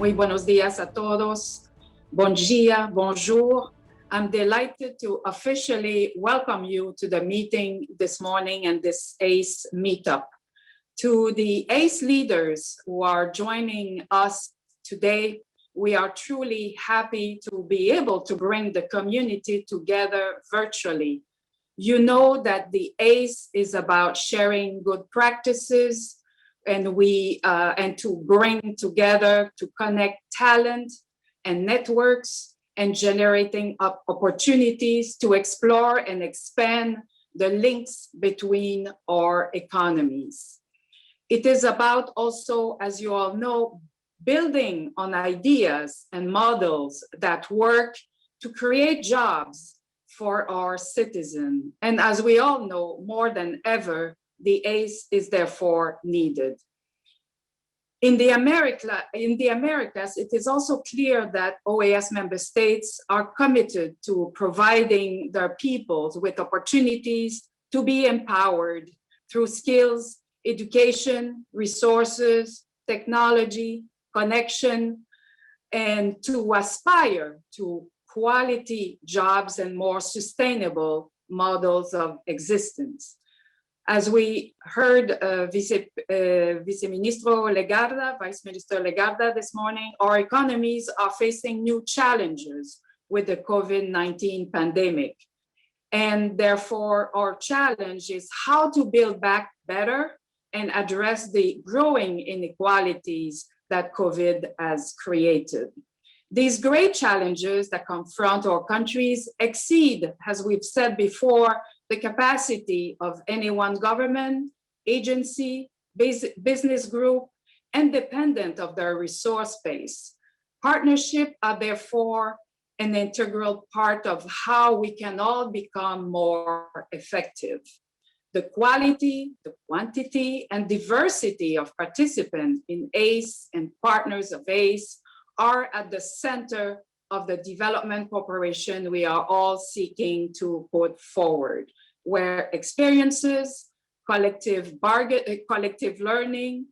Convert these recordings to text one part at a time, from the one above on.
Muy buenos días a todos. Bon dia, bonjour. I'm delighted to officially welcome you to the meeting this morning and this ACE meetup. To the ACE leaders who are joining us today, we are truly happy to be able to bring the community together virtually. You know that the ACE is about sharing good practices, and to bring together, to connect talent and networks, and generating opportunities to explore and expand the links between our economies. It is about also, as you all know, building on ideas and models that work to create jobs for our citizens. And as we all know, more than ever, the ACE is therefore needed. In the Americas, it is also clear that OAS member states are committed to providing their peoples with opportunities to be empowered through skills, education, resources, technology, connection, and to aspire to quality jobs and more sustainable models of existence. As we heard Vice Minister Legarda this morning, our economies are facing new challenges with the COVID-19 pandemic. And therefore, our challenge is how to build back better and address the growing inequalities that COVID has created. These great challenges that confront our countries exceed, as we've said before, the capacity of any one government, agency, business group, independent of their resource base. Partnerships are therefore an integral part of how we can all become more effective. The quality, the quantity, and diversity of participants in ACE and partners of ACE are at the center of the development cooperation we are all seeking to put forward, where experiences, collective learning,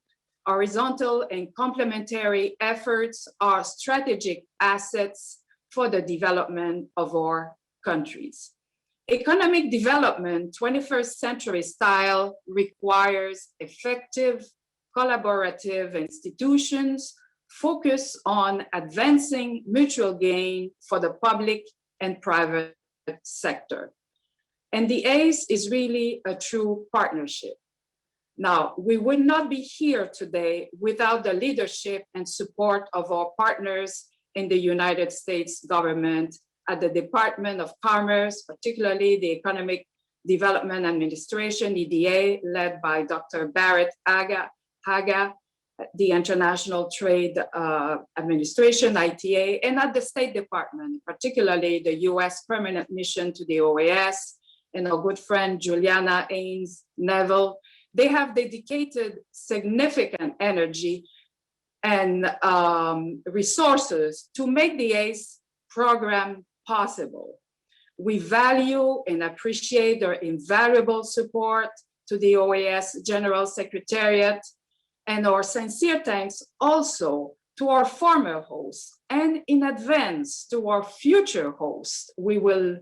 horizontal and complementary efforts are strategic assets for the development of our countries. Economic development, 21st century style, requires effective, collaborative institutions focus on advancing mutual gain for the public and private sector. And the ACE is really a true partnership. Now, we would not be here today without the leadership and support of our partners in the United States government at the Department of Commerce, particularly the Economic Development Administration, EDA, led by Dr. Barrett Haga, the International Trade Administration, ITA, and at the State Department, particularly the US Permanent Mission to the OAS, and our good friend Juliana Ains Neville. They have dedicated significant energy and resources to make the ACE program possible. We value and appreciate their invaluable support to the OAS General Secretariat, and our sincere thanks also to our former hosts, and in advance to our future hosts. We will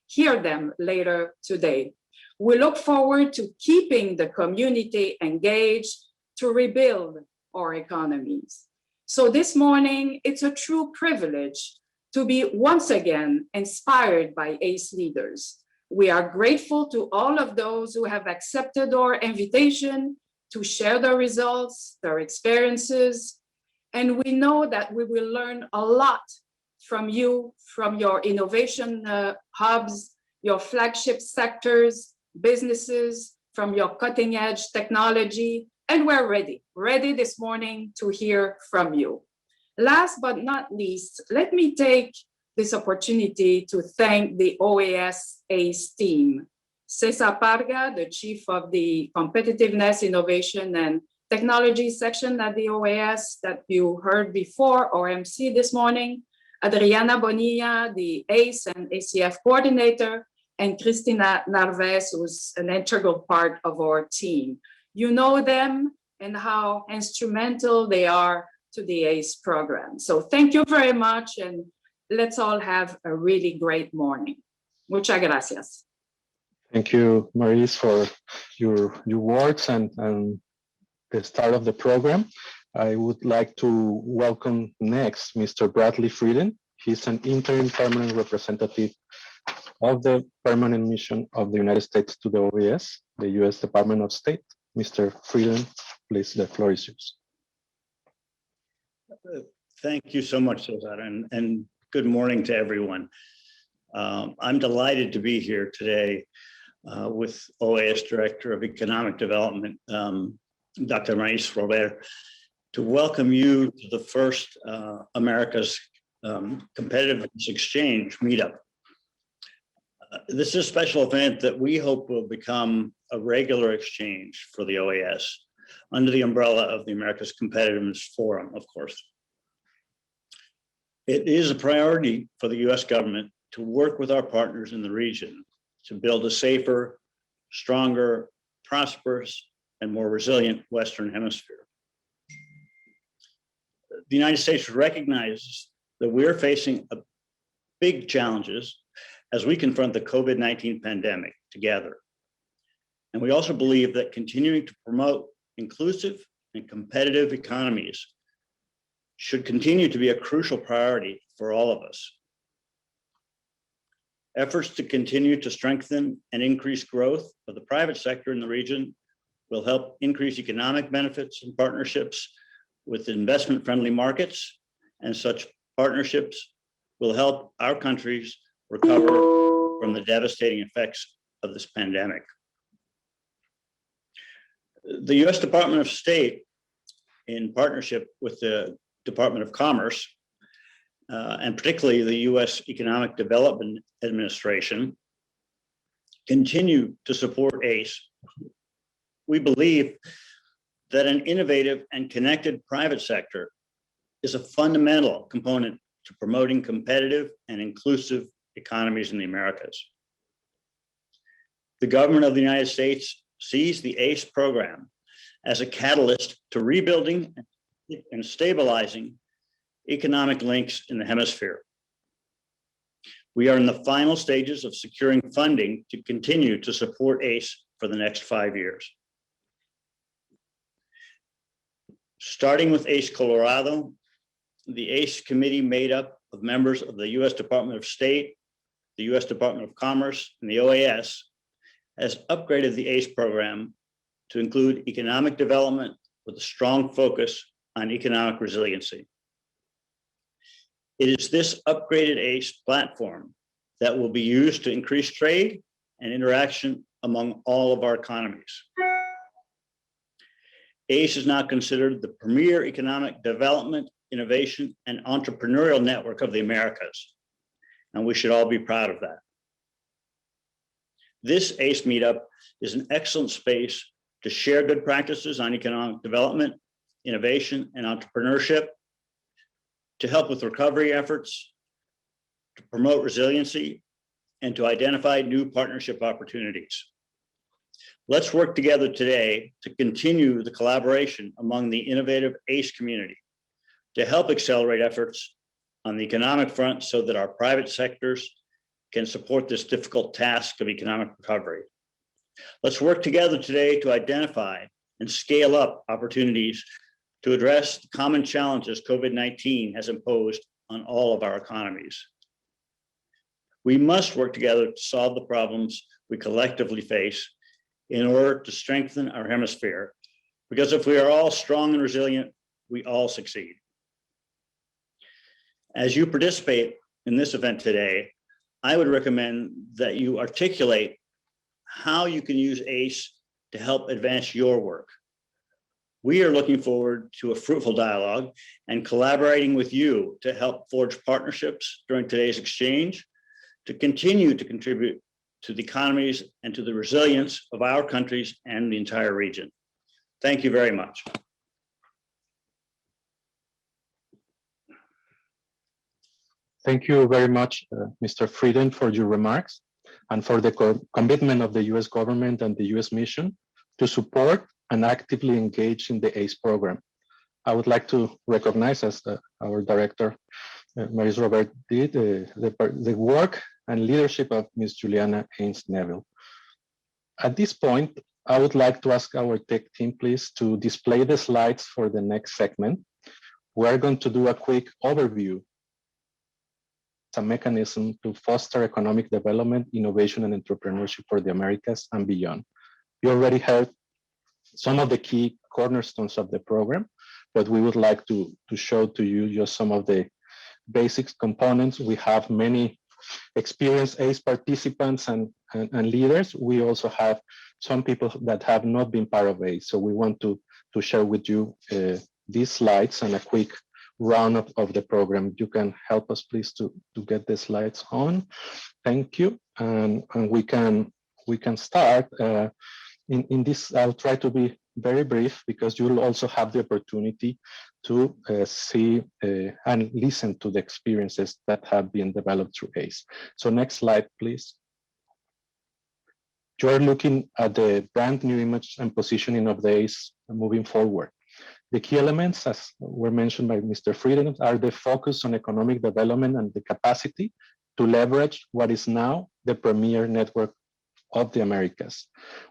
hear them later today. We look forward to keeping the community engaged to rebuild our economies. So this morning, it's a true privilege to be once again inspired by ACE leaders. We are grateful to all of those who have accepted our invitation to share their results, their experiences, and we know that we will learn a lot from you, from your innovation hubs, your flagship sectors, businesses, from your cutting edge technology, and we're ready this morning to hear from you. Last but not least, let me take this opportunity to thank the OAS ACE team. Cesar Parga, the chief of the Competitiveness, Innovation, and Technology section at the OAS that you heard before, or MC this morning, Adriana Bonilla, the ACE and ACF coordinator, and Cristina Narvaez, who's an integral part of our team. You know them and how instrumental they are to the ACE program. So thank you very much, and let's all have a really great morning. Muchas gracias. Thank you, Maurice, for your words and the start of the program. I would like to welcome next Mr. Bradley Frieden. He's an interim permanent representative of the permanent mission of the United States to the OAS, the U.S. Department of State. Mr. Frieden, please, the floor is yours. Thank you so much, Cesar, and good morning to everyone. I'm delighted to be here today with OAS Director of Economic Development, Dr. Maurice Robert, to welcome you to the first America's Competitiveness Exchange meetup. This is a special event that we hope will become a regular exchange for the OAS under the umbrella of the America's Competitiveness Forum, of course. It is a priority for the US government to work with our partners in the region to build a safer, stronger, prosperous, and more resilient Western Hemisphere. The United States recognizes that we're facing big challenges as we confront the COVID-19 pandemic together. And we also believe that continuing to promote inclusive and competitive economies should continue to be a crucial priority for all of us. Efforts to continue to strengthen and increase growth of the private sector in the region will help increase economic benefits and partnerships with investment-friendly markets, and such partnerships will help our countries recover from the devastating effects of this pandemic. The U.S. Department of State, in partnership with the Department of Commerce, and particularly the U.S. Economic Development Administration, continue to support ACE. We believe that an innovative and connected private sector is a fundamental component to promoting competitive and inclusive economies in the Americas. The government of the United States sees the ACE program as a catalyst to rebuilding and stabilizing economic links in the hemisphere. We are in the final stages of securing funding to continue to support ACE for the next 5 years. Starting with ACE Colorado, the ACE committee made up of members of the US Department of State, the US Department of Commerce, and the OAS has upgraded the ACE program to include economic development with a strong focus on economic resiliency. It is this upgraded ACE platform that will be used to increase trade and interaction among all of our economies. ACE is now considered the premier economic development, innovation, and entrepreneurial network of the Americas, and we should all be proud of that. This ACE meetup is an excellent space to share good practices on economic development, innovation, and entrepreneurship, to help with recovery efforts, to promote resiliency, and to identify new partnership opportunities. Let's work together today to continue the collaboration among the innovative ACE community to help accelerate efforts on the economic front so that our private sectors can support this difficult task of economic recovery. Let's work together today to identify and scale up opportunities to address the common challenges COVID-19 has imposed on all of our economies. We must work together to solve the problems we collectively face in order to strengthen our hemisphere, because if we are all strong and resilient, we all succeed. As you participate in this event today, I would recommend that you articulate how you can use ACE to help advance your work. We are looking forward to a fruitful dialogue and collaborating with you to help forge partnerships during today's exchange, to continue to contribute to the economies and to the resilience of our countries and the entire region. Thank you very much. Thank you very much, Mr. Frieden, for your remarks and for the commitment of the US government and the US mission to support and actively engage in the ACE program. I would like to recognize, as our director, Maris Robert did, the work and leadership of Ms. Juliana Haynes Neville. At this point, I would like to ask our tech team, please, to display the slides for the next segment. We're going to do a quick overview, a mechanism to foster economic development, innovation, and entrepreneurship for the Americas and beyond. You already heard some of the key cornerstones of the program, but we would like to show to you just some of the basic components. We have many experienced ACE participants and leaders. We also have some people that have not been part of ACE. So we want to share with you these slides and a quick round of the program. You can help us, please, to get the slides on. Thank you. And we can start. In this, I'll try to be very brief because you'll also have the opportunity to see and listen to the experiences that have been developed through ACE. So next slide, please. You're looking at the brand new image and positioning of the ACE moving forward. The key elements, as were mentioned by Mr. Frieden, are the focus on economic development and the capacity to leverage what is now the premier network of the Americas.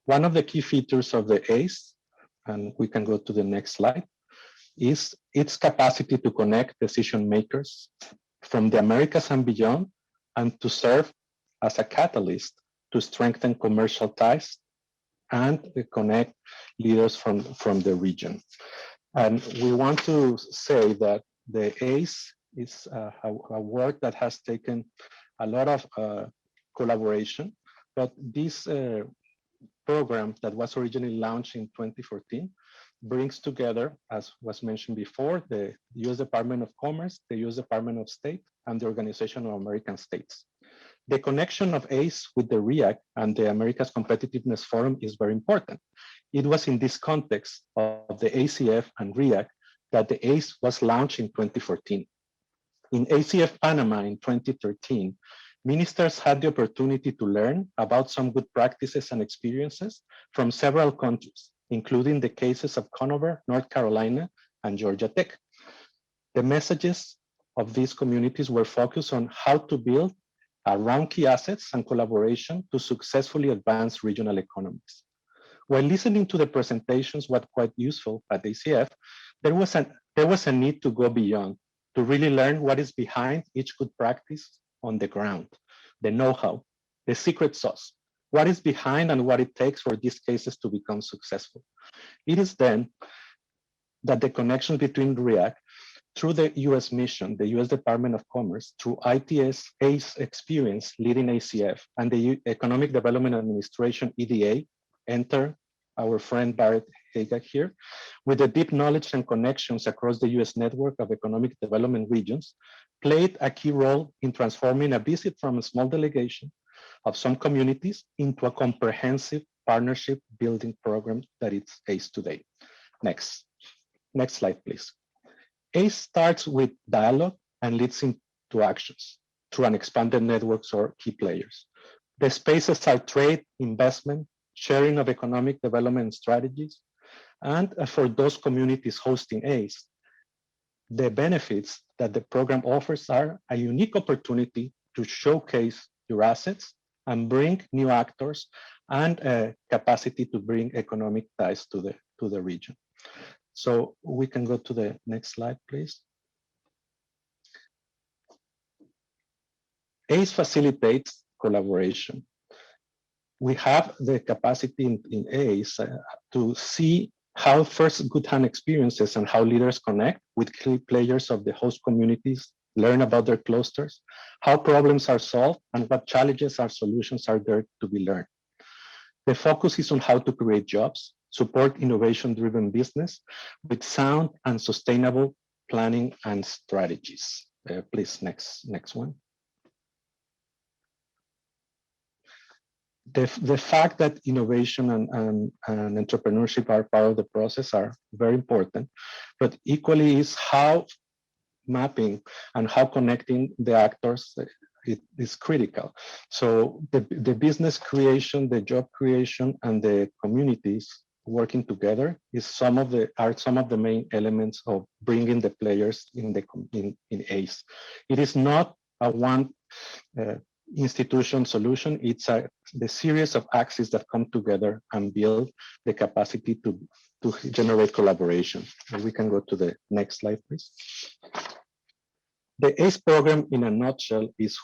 One of the key features of the ACE, and we can go to the next slide, is its capacity to connect decision makers from the Americas and beyond, and to serve as a catalyst to strengthen commercial ties and connect leaders from the region. And we want to say that the ACE is a work that has taken a lot of collaboration, but this program that was originally launched in 2014 brings together, as was mentioned before, the US Department of Commerce, the US Department of State, and the Organization of American States. The connection of ACE with the REACT and the Americas Competitiveness Forum is very important. It was in this context of the ACF and REACT that the ACE was launched in 2014. In ACF Panama in 2013, ministers had the opportunity to learn about some good practices and experiences from several countries, including the cases of Conover, North Carolina, and Georgia Tech. The messages of these communities were focused on how to build around key assets and collaboration to successfully advance regional economies. While listening to the presentations was quite useful at ACF, there was a need to go beyond, to really learn what is behind each good practice on the ground, the know-how, the secret sauce, what is behind and what it takes for these cases to become successful. It is then that the connection between REACT through the US mission, the US Department of Commerce, through ITS ACE experience leading ACF, and the Economic Development Administration, EDA, enter our friend Barrett Haga here, with the deep knowledge and connections across the US network of economic development regions, played a key role in transforming a visit from a small delegation of some communities into a comprehensive partnership building program that it's ACE today. Next slide, please. ACE starts with dialogue and leads into actions through an expanded networks or key players. The spaces are trade, investment, sharing of economic development strategies, and for those communities hosting ACE, the benefits that the program offers are a unique opportunity to showcase your assets and bring new actors and a capacity to bring economic ties to the region. So we can go to the next slide, please. ACE facilitates collaboration. We have the capacity in ACE to see how first good hand experiences and how leaders connect with key players of the host communities, learn about their clusters, how problems are solved, and what challenges or solutions are there to be learned. The focus is on how to create jobs, support innovation-driven business with sound and sustainable planning and strategies. Please, next one. The fact that innovation and entrepreneurship are part of the process are very important, but equally is how mapping and how connecting the actors is critical. So the business creation, the job creation, and the communities working together are some of the main elements of bringing the players in ACE. It is not a one institution solution. It's the series of axes that come together and build the capacity to generate collaboration. And we can go to the next slide, please. The ACE program in a nutshell is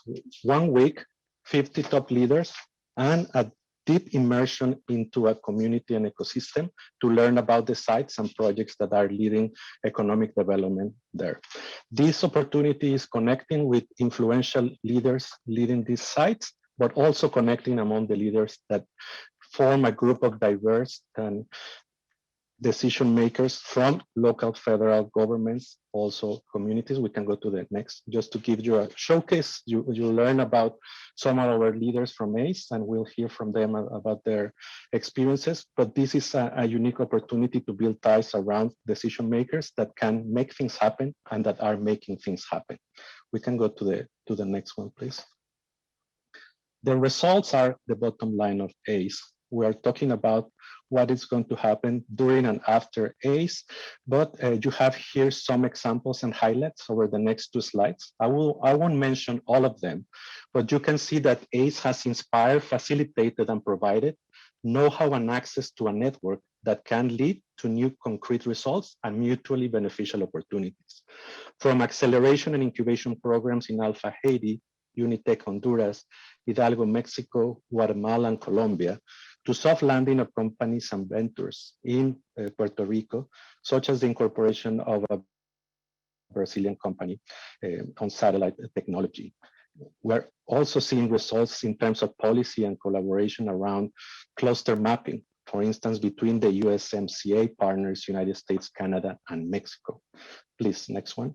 1 week, 50 top leaders, and a deep immersion into a community and ecosystem to learn about the sites and projects that are leading economic development there. This opportunity is connecting with influential leaders leading these sites, but also connecting among the leaders that form a group of diverse and decision makers from local federal governments, also communities. We can go to the next, just to give you a showcase. You learn about some of our leaders from ACE, and we'll hear from them about their experiences. But this is a unique opportunity to build ties around decision makers that can make things happen and that are making things happen. We can go to the next one, please. The results are the bottom line of ACE. We are talking about what is going to happen during and after ACE, but you have here some examples and highlights over the next 2 slides. I won't mention all of them, but you can see that ACE has inspired, facilitated, and provided know-how and access to a network that can lead to new concrete results and mutually beneficial opportunities. From acceleration and incubation programs in Alpha Haiti, Unitec Honduras, Hidalgo, Mexico, Guatemala, and Colombia, to soft landing of companies and ventures in Puerto Rico, such as the incorporation of a Brazilian company on satellite technology. We're also seeing results in terms of policy and collaboration around cluster mapping, for instance, between the USMCA partners, United States, Canada, and Mexico. Please, next one.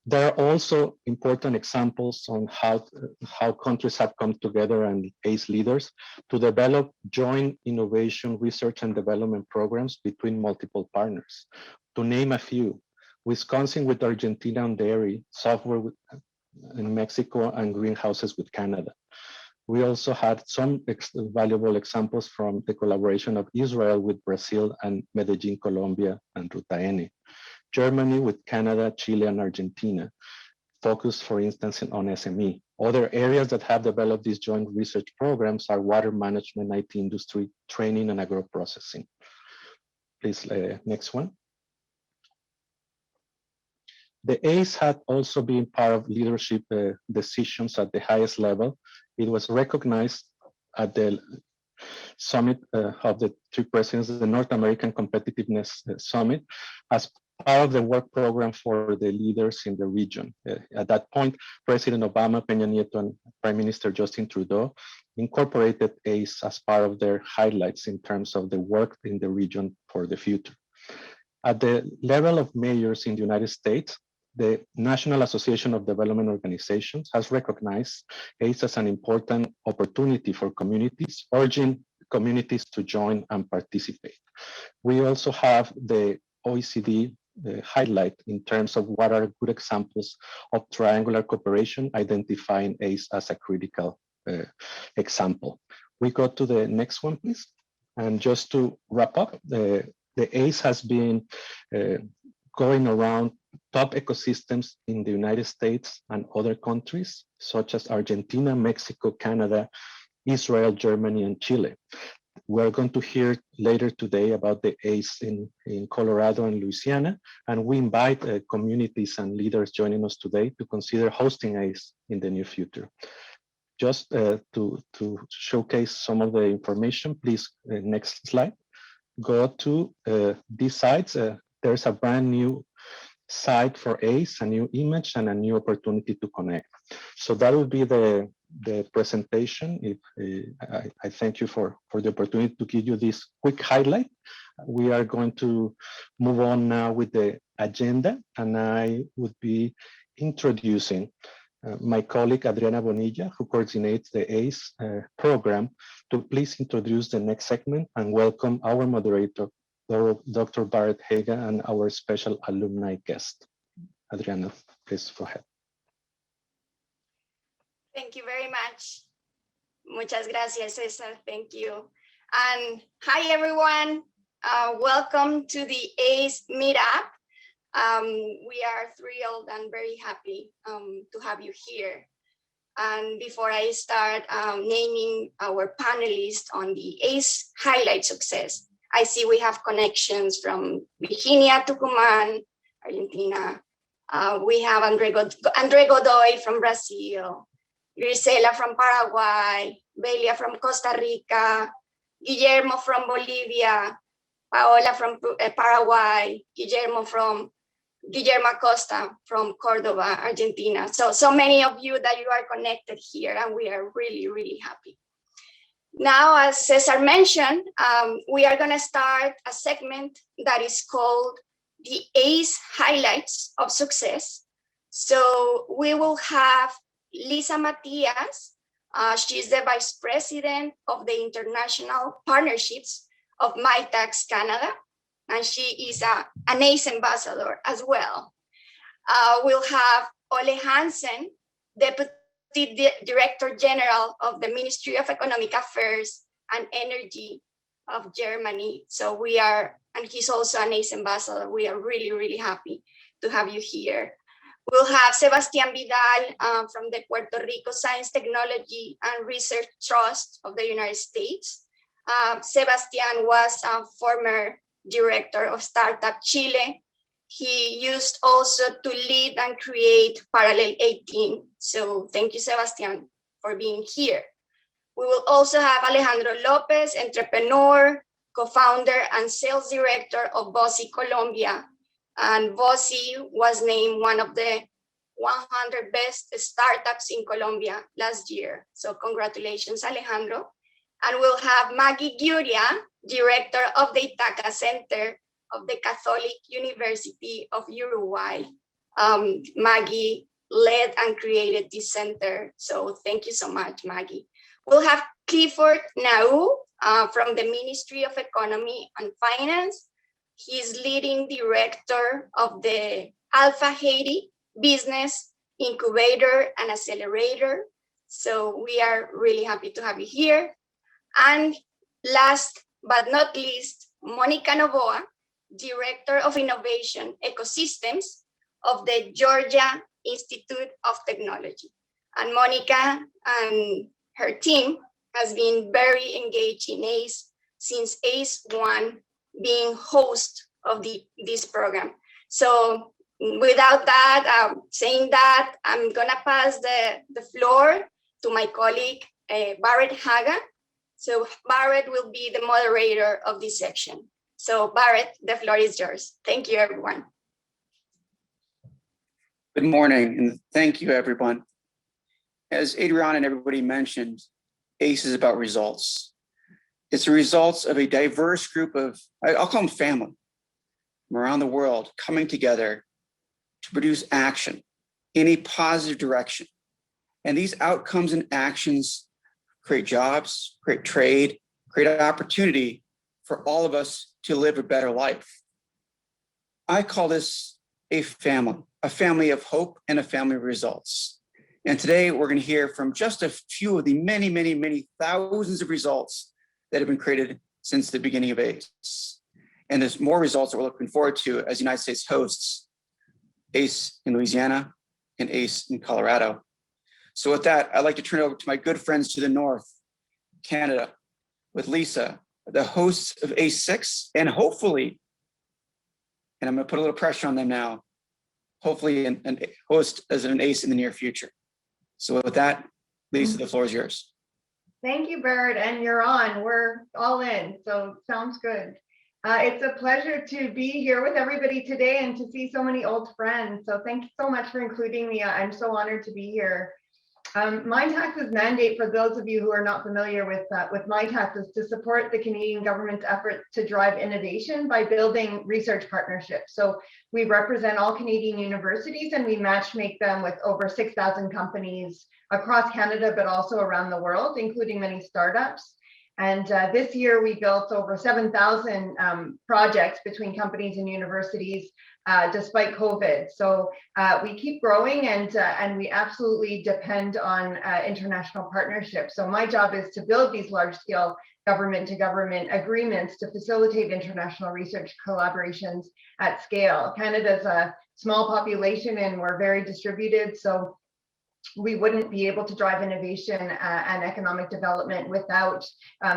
There are also important examples on how countries have come together and ACE leaders to develop joint innovation, research, and development programs between multiple partners. To name a few, Wisconsin with Argentina on dairy, software in Mexico, and greenhouses with Canada. We also had some valuable examples from the collaboration of Israel with Brazil and Medellin, Colombia, and Ruta N. Germany with Canada, Chile, and Argentina, focused, for instance, on SME. Other areas that have developed these joint research programs are water management, IT industry, training, and agro-processing. Please, next one. The ACE had also been part of leadership decisions at the highest level. It was recognized at the summit of the 3 presidents, the North American Competitiveness Summit, as part of the work program for the leaders in the region. At that point, President Obama, Peña Nieto, and Prime Minister Justin Trudeau incorporated ACE as part of their highlights in terms of the work in the region for the future. At the level of mayors in the United States, the National Association of Development Organizations has recognized ACE as an important opportunity for communities, urging communities to join and participate. We also have the OECD highlight in terms of what are good examples of triangular cooperation, identifying ACE as a critical example. We go to the next one, please. And just to wrap up, the ACE has been going around top ecosystems in the United States and other countries, such as Argentina, Mexico, Canada, Israel, Germany, and Chile. We're going to hear later today about the ACE in Colorado and Louisiana, and we invite communities and leaders joining us today to consider hosting ACE in the near future. Just to showcase some of the information, please, next slide. Go to these sites. There's a brand new site for ACE, a new image, and a new opportunity to connect. So that will be the presentation. I thank you for the opportunity to give you this quick highlight. We are going to move on now with the agenda, and I would be introducing my colleague Adriana Bonilla, who coordinates the ACE program, to please introduce the next segment and welcome our moderator, Dr. Barrett Haga, and our special alumni guest. Adriana, please go ahead. Thank you very much. Muchas gracias, Cesar. Thank you. And hi, everyone. Welcome to the ACE Meetup. We are thrilled and very happy to have you here. And before I start naming our panelists on the ACE Highlight Success, I see we have connections from Virginia, Tucumán, Argentina. We have Andre Godoy from Brazil, Grisela from Paraguay, Belia from Costa Rica, Guillermo from Bolivia, Paola from Paraguay, Guillermo Acosta from Cordoba, Argentina. So many of you that you are connected here, and we are really, really happy. Now, as Cesar mentioned, we are gonna start a segment that is called the ACE Highlights of Success. So we will have Lisa Matias. She's the Vice President of the International Partnerships of MyTax Canada, and she is an ACE ambassador as well. We'll have Ole Hansen, Deputy Director General of the Ministry of Economic Affairs and Energy of Germany. So and he's also an ACE ambassador. We are really, really happy to have you here. We'll have Sebastián Vidal from the Puerto Rico Science, Technology and Research Trust of the United States. Sebastián was a former director of Startup Chile. He used also to lead and create Parallel 18. So thank you, Sebastián, for being here. We will also have Alejandro Lopez, entrepreneur, co-founder and sales director of Bossy Colombia. And Bossy was named one of the 100 best startups in Colombia last year. So congratulations, Alejandro. And we'll have Maggie Guria, director of the Itaca Center of the Catholic University of Uruguay. Maggie led and created this center. So thank you so much, Maggie. We'll have Clifford Nau from the Ministry of Economy and Finance. He's leading director of the Alpha Haiti Business Incubator and Accelerator. So we are really happy to have you here. And last but not least, Monica Novoa, Director of Innovation Ecosystems of the Georgia Institute of Technology. And Monica and her team has been very engaged in ACE since ACE 1 being host of this program. So without that, saying that, I'm gonna pass the floor to my colleague, Barrett Haga. So Barrett will be the moderator of this section. So Barrett, the floor is yours. Thank you, everyone. Good morning, and thank you, everyone. As Adriana and everybody mentioned, ACE is about results. It's the results of a diverse group of, I'll call them family, from around the world coming together to produce action in a positive direction. And these outcomes and actions create jobs, create trade, create an opportunity for all of us to live a better life. I call this a family of hope and a family of results. And today we're going to hear from just a few of the many, many, many thousands of results that have been created since the beginning of ACE. And there's more results that we're looking forward to as the United States hosts ACE in Louisiana and ACE in Colorado. So with that, I'd like to turn it over to my good friends to the north, Canada, with Lisa, the hosts of ACE 6, and hopefully, and I'm going to put a little pressure on them now, hopefully an host as an ACE in the near future. So with that, Lisa, the floor is yours. Thank you, Barrett, and you're on. We're all in, so sounds good. It's a pleasure to be here with everybody today and to see so many old friends. So thank you so much for including me. I'm so honored to be here. MyTax's mandate, for those of you who are not familiar with MyTax, is to support the Canadian government's effort to drive innovation by building research partnerships. So we represent all Canadian universities and we matchmake them with over 6,000 companies across Canada, but also around the world, including many startups. And this year we built over 7,000 projects between companies and universities despite COVID. So we keep growing and we absolutely depend on international partnerships. So my job is to build these large scale government-to-government agreements to facilitate international research collaborations at scale. Canada's a small population and we're very distributed, so we wouldn't be able to drive innovation and economic development without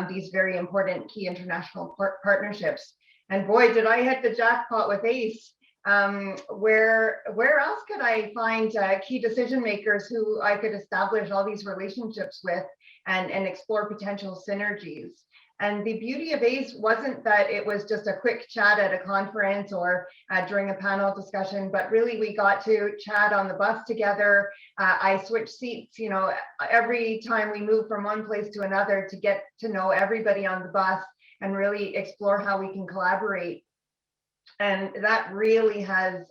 these very important key international partnerships. And boy, did I hit the jackpot with ACE. Where else could I find key decision makers who I could establish all these relationships with and explore potential synergies? And the beauty of ACE wasn't that it was just a quick chat at a conference or during a panel discussion, but really we got to chat on the bus together. I switched seats, you know, every time we moved from one place to another to get to know everybody on the bus and really explore how we can collaborate. And that really has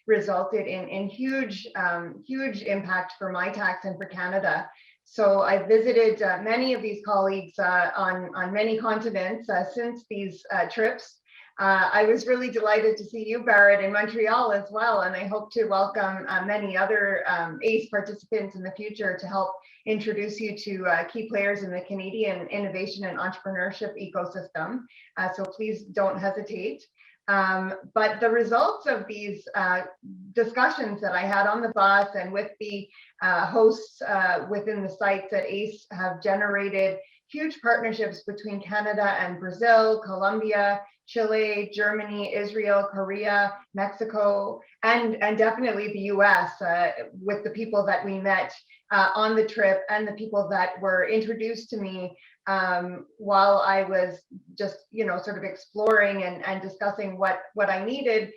resulted in huge impact for MyTax and for Canada. So I visited many of these colleagues on many continents since these trips. I was really delighted to see you, Barrett, in Montreal as well, and I hope to welcome many other ACE participants in the future to help introduce you to key players in the Canadian innovation and entrepreneurship ecosystem. So please don't hesitate. But the results of these discussions that I had on the bus and with the hosts within the sites at ACE have generated huge partnerships between Canada and Brazil, Colombia, Chile, Germany, Israel, Korea, Mexico, and definitely the US with the people that we met on the trip and the people that were introduced to me while I was just, you know, sort of exploring and discussing what I needed.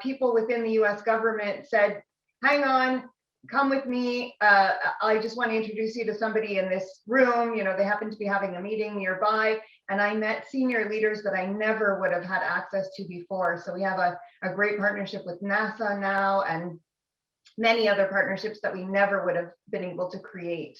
People within the US government said, hang on, come with me. I just want to introduce you to somebody in this room. You know, they happen to be having a meeting nearby. And I met senior leaders that I never would have had access to before. So we have a great partnership with NASA now and many other partnerships that we never would have been able to create.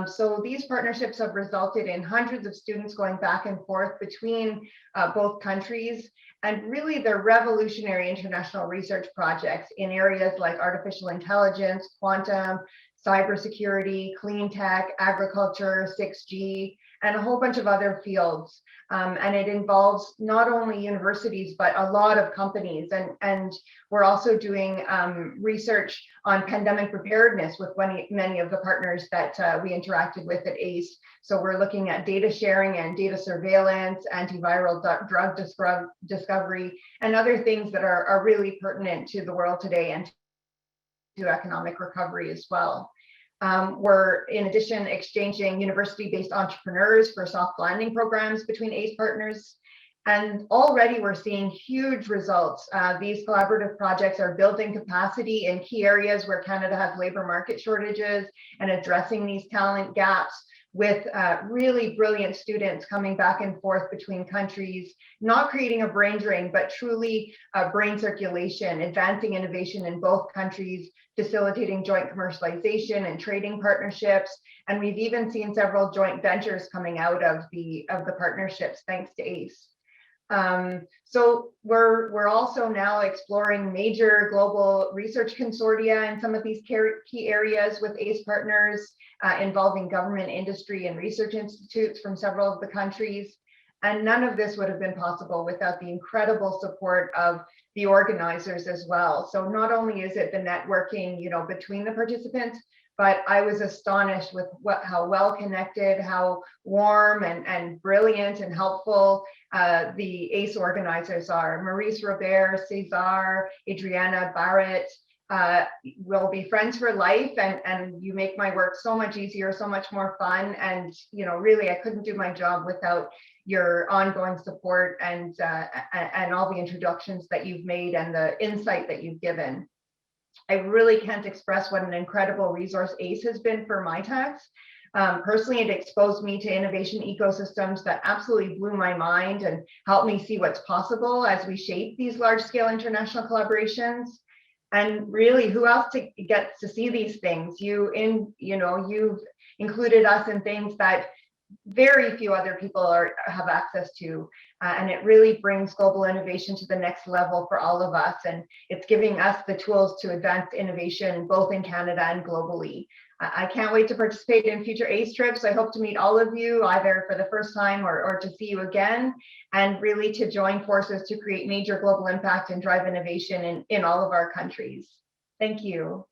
So these partnerships have resulted in hundreds of students going back and forth between both countries, and really they're revolutionary international research projects in areas like artificial intelligence, quantum, cybersecurity, clean tech, agriculture, 6G, and a whole bunch of other fields. And it involves not only universities, but a lot of companies. And we're also doing research on pandemic preparedness with many of the partners that we interacted with at ACE. So we're looking at data sharing and data surveillance, antiviral drug discovery, and other things that are really pertinent to the world today and to economic recovery as well. We're, in addition, exchanging university-based entrepreneurs for soft landing programs between ACE partners. And already we're seeing huge results. These collaborative projects are building capacity in key areas where Canada has labor market shortages and addressing these talent gaps with really brilliant students coming back and forth between countries, not creating a brain drain, but truly brain circulation, advancing innovation in both countries, facilitating joint commercialization and trading partnerships. And we've even seen several joint ventures coming out of the partnerships thanks to ACE. So we're also now exploring major global research consortia in some of these key areas with ACE partners involving government, industry, and research institutes from several of the countries. And none of this would have been possible without the incredible support of the organizers as well. So not only is it the networking, you know, between the participants, but I was astonished with how well connected, how warm and brilliant and helpful the ACE organizers are. Maurice Robert, Cesar, Adriana, Barrett will be friends for life, and you make my work so much easier, so much more fun. And, you know, really, I couldn't do my job without your ongoing support and all the introductions that you've made and the insight that you've given. I really can't express what an incredible resource ACE has been for MyTax. Personally, it exposed me to innovation ecosystems that absolutely blew my mind and helped me see what's possible as we shape these large-scale international collaborations. And really, who else gets to see these things? You've included us in things that very few other people have access to. And it really brings global innovation to the next level for all of us. And it's giving us the tools to advance innovation both in Canada and globally. I can't wait to participate in future ACE trips. I hope to meet all of you either for the first time or to see you again, and really to join forces to create major global impact and drive innovation in all of our countries. Thank you.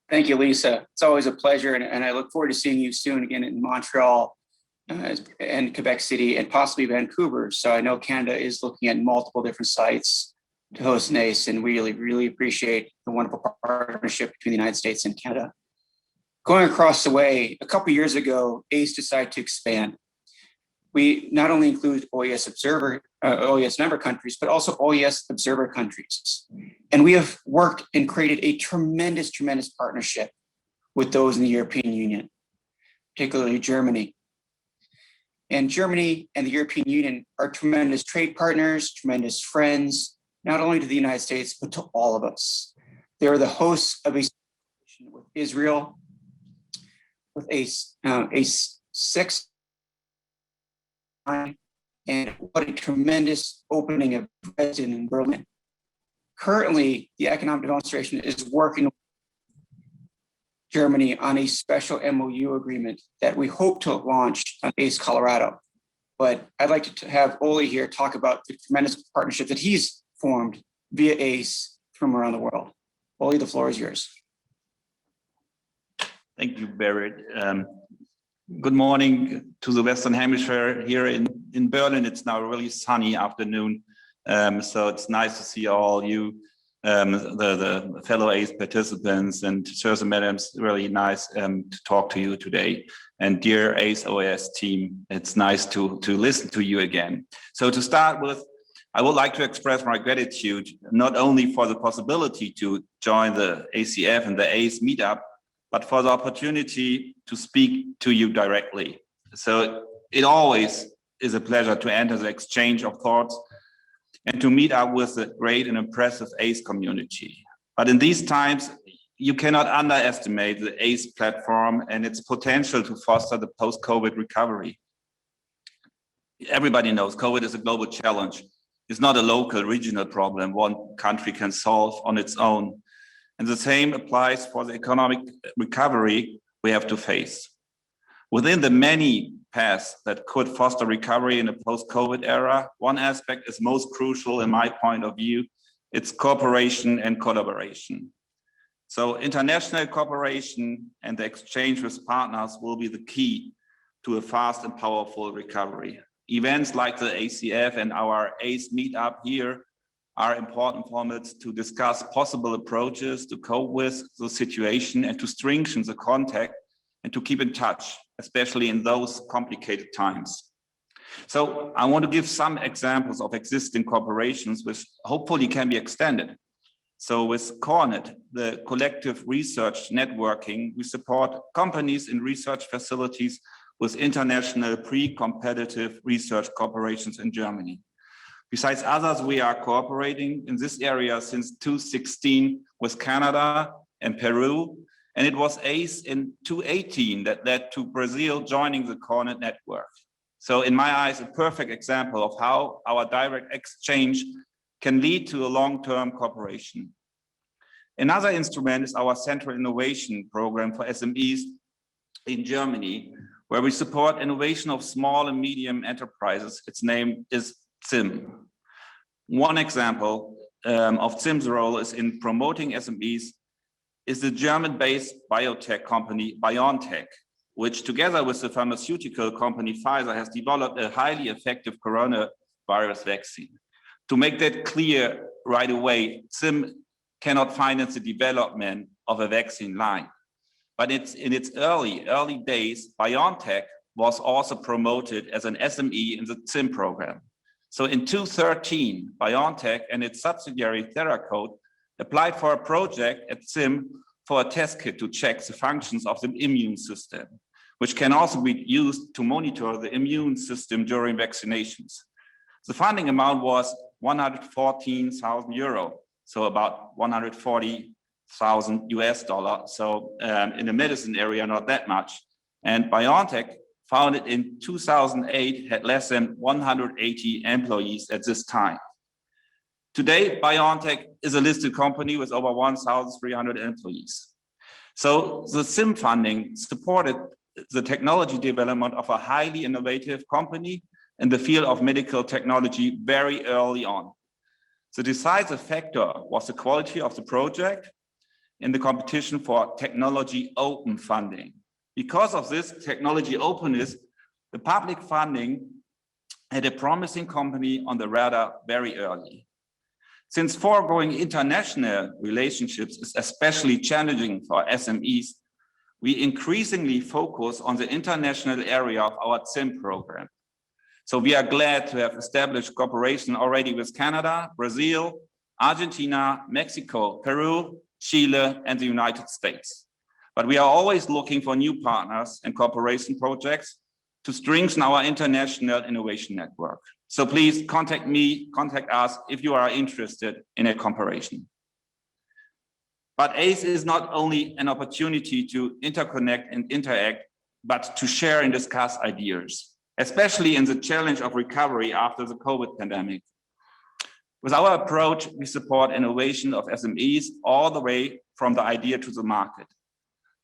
Thank you, Lisa. It's always a pleasure, and I look forward to seeing you soon again in Montreal and Quebec City and possibly Vancouver. So I know Canada is looking at multiple different sites to host an ACE, and we really appreciate the wonderful partnership between the United States and Canada. Going across the way, a couple of years ago, ACE decided to expand. We not only include OES member countries, but also OES observer countries. And we have worked and created a tremendous partnership with those in the European Union, particularly Germany. And Germany and the European Union are tremendous trade partners, tremendous friends, not only to the United States, but to all of us. They are the hosts of a with Israel, with a 6 and what a tremendous opening of Dresden in Berlin. Currently, the Economic Demonstration is working with Germany on a special MOU agreement that we hope to launch on ACE Colorado. But I'd like to have Oli here talk about the tremendous partnership that he's formed via ACE from around the world. Oli, the floor is yours. Thank you, Barrett. Good morning to the Western Hemisphere here in Berlin. It's now a really sunny afternoon. So it's nice to see all you, the fellow ACE participants, and sirs and madams, really nice to talk to you today. And dear ACE OAS team, it's nice to listen to you again. So to start with, I would like to express my gratitude, not only for the possibility to join the ACF and the ACE meetup, but for the opportunity to speak to you directly. So it always is a pleasure to enter the exchange of thoughts and to meet up with the great and impressive ACE community. But in these times, you cannot underestimate the ACE platform and its potential to foster the post-COVID recovery. Everybody knows COVID is a global challenge. It's not a local, regional problem one country can solve on its own. And the same applies for the economic recovery we have to face. Within the many paths that could foster recovery in a post-COVID era, one aspect is most crucial in my point of view, it's cooperation and collaboration. So international cooperation and the exchange with partners will be the key to a fast and powerful recovery. Events like the ACF and our ACE meetup here are important formats to discuss possible approaches to cope with the situation and to strengthen the contact and to keep in touch, especially in those complicated times. So I want to give some examples of existing cooperations which hopefully can be extended. So with CORNET, the collective research networking, we support companies in research facilities with international pre-competitive research cooperations in Germany. Besides others, we are cooperating in this area since 2016 with Canada and Peru, and it was ACE in 2018 that led to Brazil joining the CORNET network. So in my eyes, a perfect example of how our direct exchange can lead to a long-term cooperation. Another instrument is our Central Innovation Program for SMEs in Germany, where we support innovation of small and medium enterprises. Its name is CIM. One example of CIM's role is in promoting SMEs is the German-based biotech company BioNTech, which together with the pharmaceutical company Pfizer has developed a highly effective coronavirus vaccine. To make that clear right away, CIM cannot finance the development of a vaccine line. But in its early days, BioNTech was also promoted as an SME in the CIM program. So in 2013, BioNTech and its subsidiary Theracode applied for a project at CIM for a test kit to check the functions of the immune system, which can also be used to monitor the immune system during vaccinations. The funding amount was 114,000 euro, so about 140,000 US dollars. So in the medicine area, not that much. And BioNTech founded in 2008, had less than 180 employees at this time. Today, BioNTech is a listed company with over 1,300 employees. So the SIM funding supported the technology development of a highly innovative company in the field of medical technology very early on. The decisive factor was the quality of the project in the competition for technology open funding. Because of this technology openness, the public funding had a promising company on the radar very early. Since foregoing international relationships is especially challenging for SMEs, we increasingly focus on the international area of our SIM program. So we are glad to have established cooperation already with Canada, Brazil, Argentina, Mexico, Peru, Chile, and the United States. But we are always looking for new partners and cooperation projects to strengthen our international innovation network. So please contact us if you are interested in a cooperation. But ACE is not only an opportunity to interconnect and interact, but to share and discuss ideas, especially in the challenge of recovery after the COVID pandemic. With our approach, we support innovation of SMEs all the way from the idea to the market.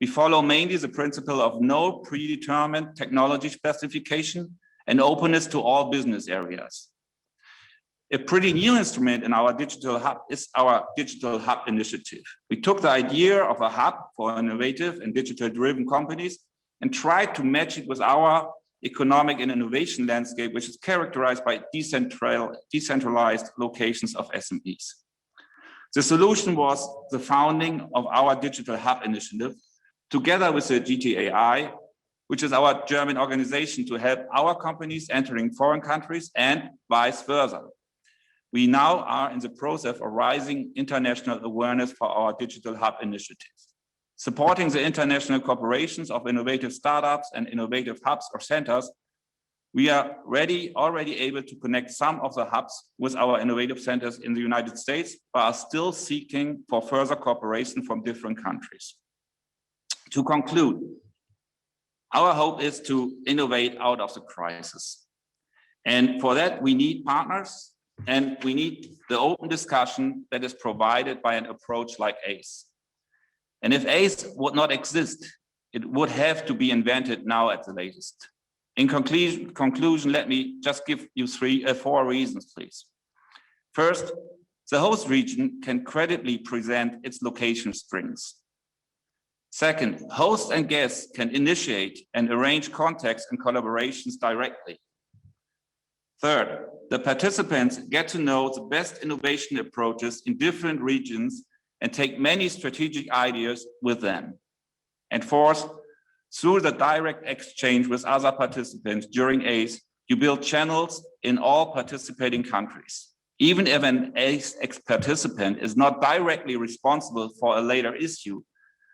We follow mainly the principle of no predetermined technology specification and openness to all business areas. A pretty new instrument in our digital hub is our digital hub initiative. We took the idea of a hub for innovative and digital-driven companies and tried to match it with our economic and innovation landscape, which is characterized by decentralized locations of SMEs. The solution was the founding of our digital hub initiative, together with the GTAI, which is our German organization to help our companies entering foreign countries and vice versa. We now are in the process of raising international awareness for our digital hub initiatives. Supporting the international cooperations of innovative startups and innovative hubs or centers, we are already able to connect some of the hubs with our innovative centers in the United States, but are still seeking for further cooperation from different countries. To conclude, our hope is to innovate out of the crisis. And for that, we need partners and we need the open discussion that is provided by an approach like ACE. And if ACE would not exist, it would have to be invented now at the latest. In conclusion, let me just give you four reasons, please. First, the host region can credibly present its location strengths. Second, hosts and guests can initiate and arrange contacts and collaborations directly. Third, the participants get to know the best innovation approaches in different regions and take many strategic ideas with them. And fourth, through the direct exchange with other participants during ACE, you build channels in all participating countries. Even if an ACE participant is not directly responsible for a later issue,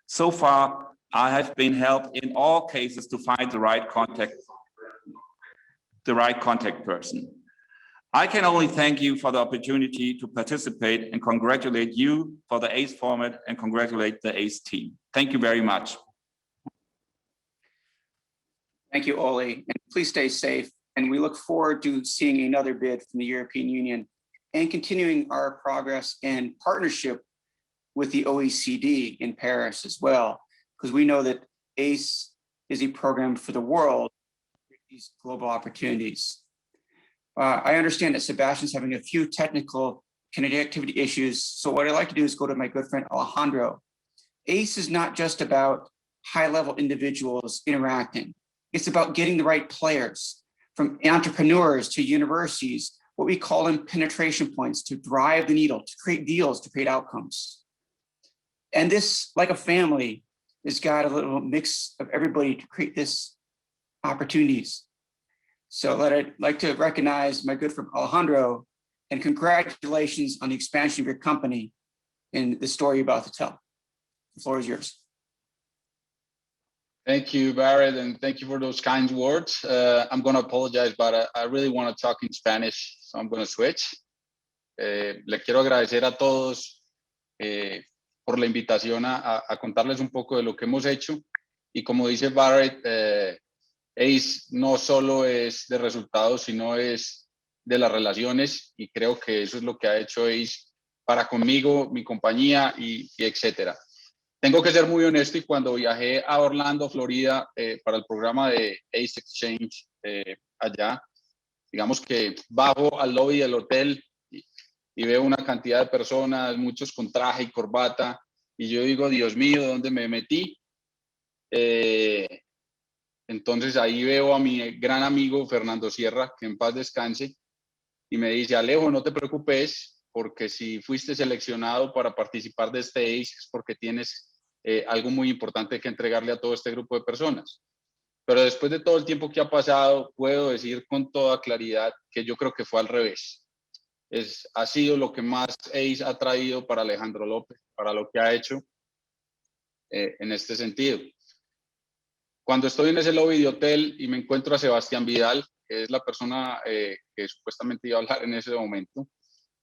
so far I have been helped in all cases to find the right contact person. I can only thank you for the opportunity to participate and congratulate you for the ACE format and congratulate the ACE team. Thank you very much. Thank you, Oli, and please stay safe. And we look forward to seeing another bid from the European Union and continuing our progress and partnership with the OECD in Paris as well, because we know that ACE is a program for the world, these global opportunities. I understand that Sebastian's having a few technical connectivity issues. So what I'd like to do is go to my good friend, Alejandro. ACE is not just about high-level individuals interacting. It's about getting the right players, from entrepreneurs to universities, what we call them penetration points, to drive the needle, to create deals, to create outcomes. And this, like a family, has got a little mix of everybody to create this opportunities. So I'd like to recognize my good friend Alejandro, and congratulations on the expansion of your company and the story you're about to tell. The floor is yours. Thank you, Barrett, and thank you for those kind words. I'm going to apologize, but I really want to talk in Spanish, so I'm going to switch. Le quiero agradecer a todos por la invitación a contarles un poco de lo que hemos hecho. Y como dice Barrett, ACE no solo es de resultados, sino es de las relaciones, y creo que eso es lo que ha hecho ACE para conmigo, mi compañía y etcétera. Tengo que ser muy honesto, y cuando viajé a Orlando, Florida, para el programa de ACE Exchange allá, digamos que bajo al lobby del hotel y veo una cantidad de personas, muchos con traje y corbata, y yo digo, Dios mío, ¿dónde me metí? Entonces ahí veo a mi gran amigo Fernando Sierra, que en paz descanse, y me dice, Alejo, no te preocupes, porque si fuiste seleccionado para participar de este ACE es porque tienes algo muy importante que entregarle a todo este grupo de personas. Pero después de todo el tiempo que ha pasado, puedo decir con toda claridad que yo creo que fue al revés. Ha sido lo que más ACE ha traído para Alejandro López, para lo que ha hecho en este sentido. Cuando estoy en ese lobby de hotel y me encuentro a Sebastián Vidal, que es la persona que supuestamente iba a hablar en ese momento,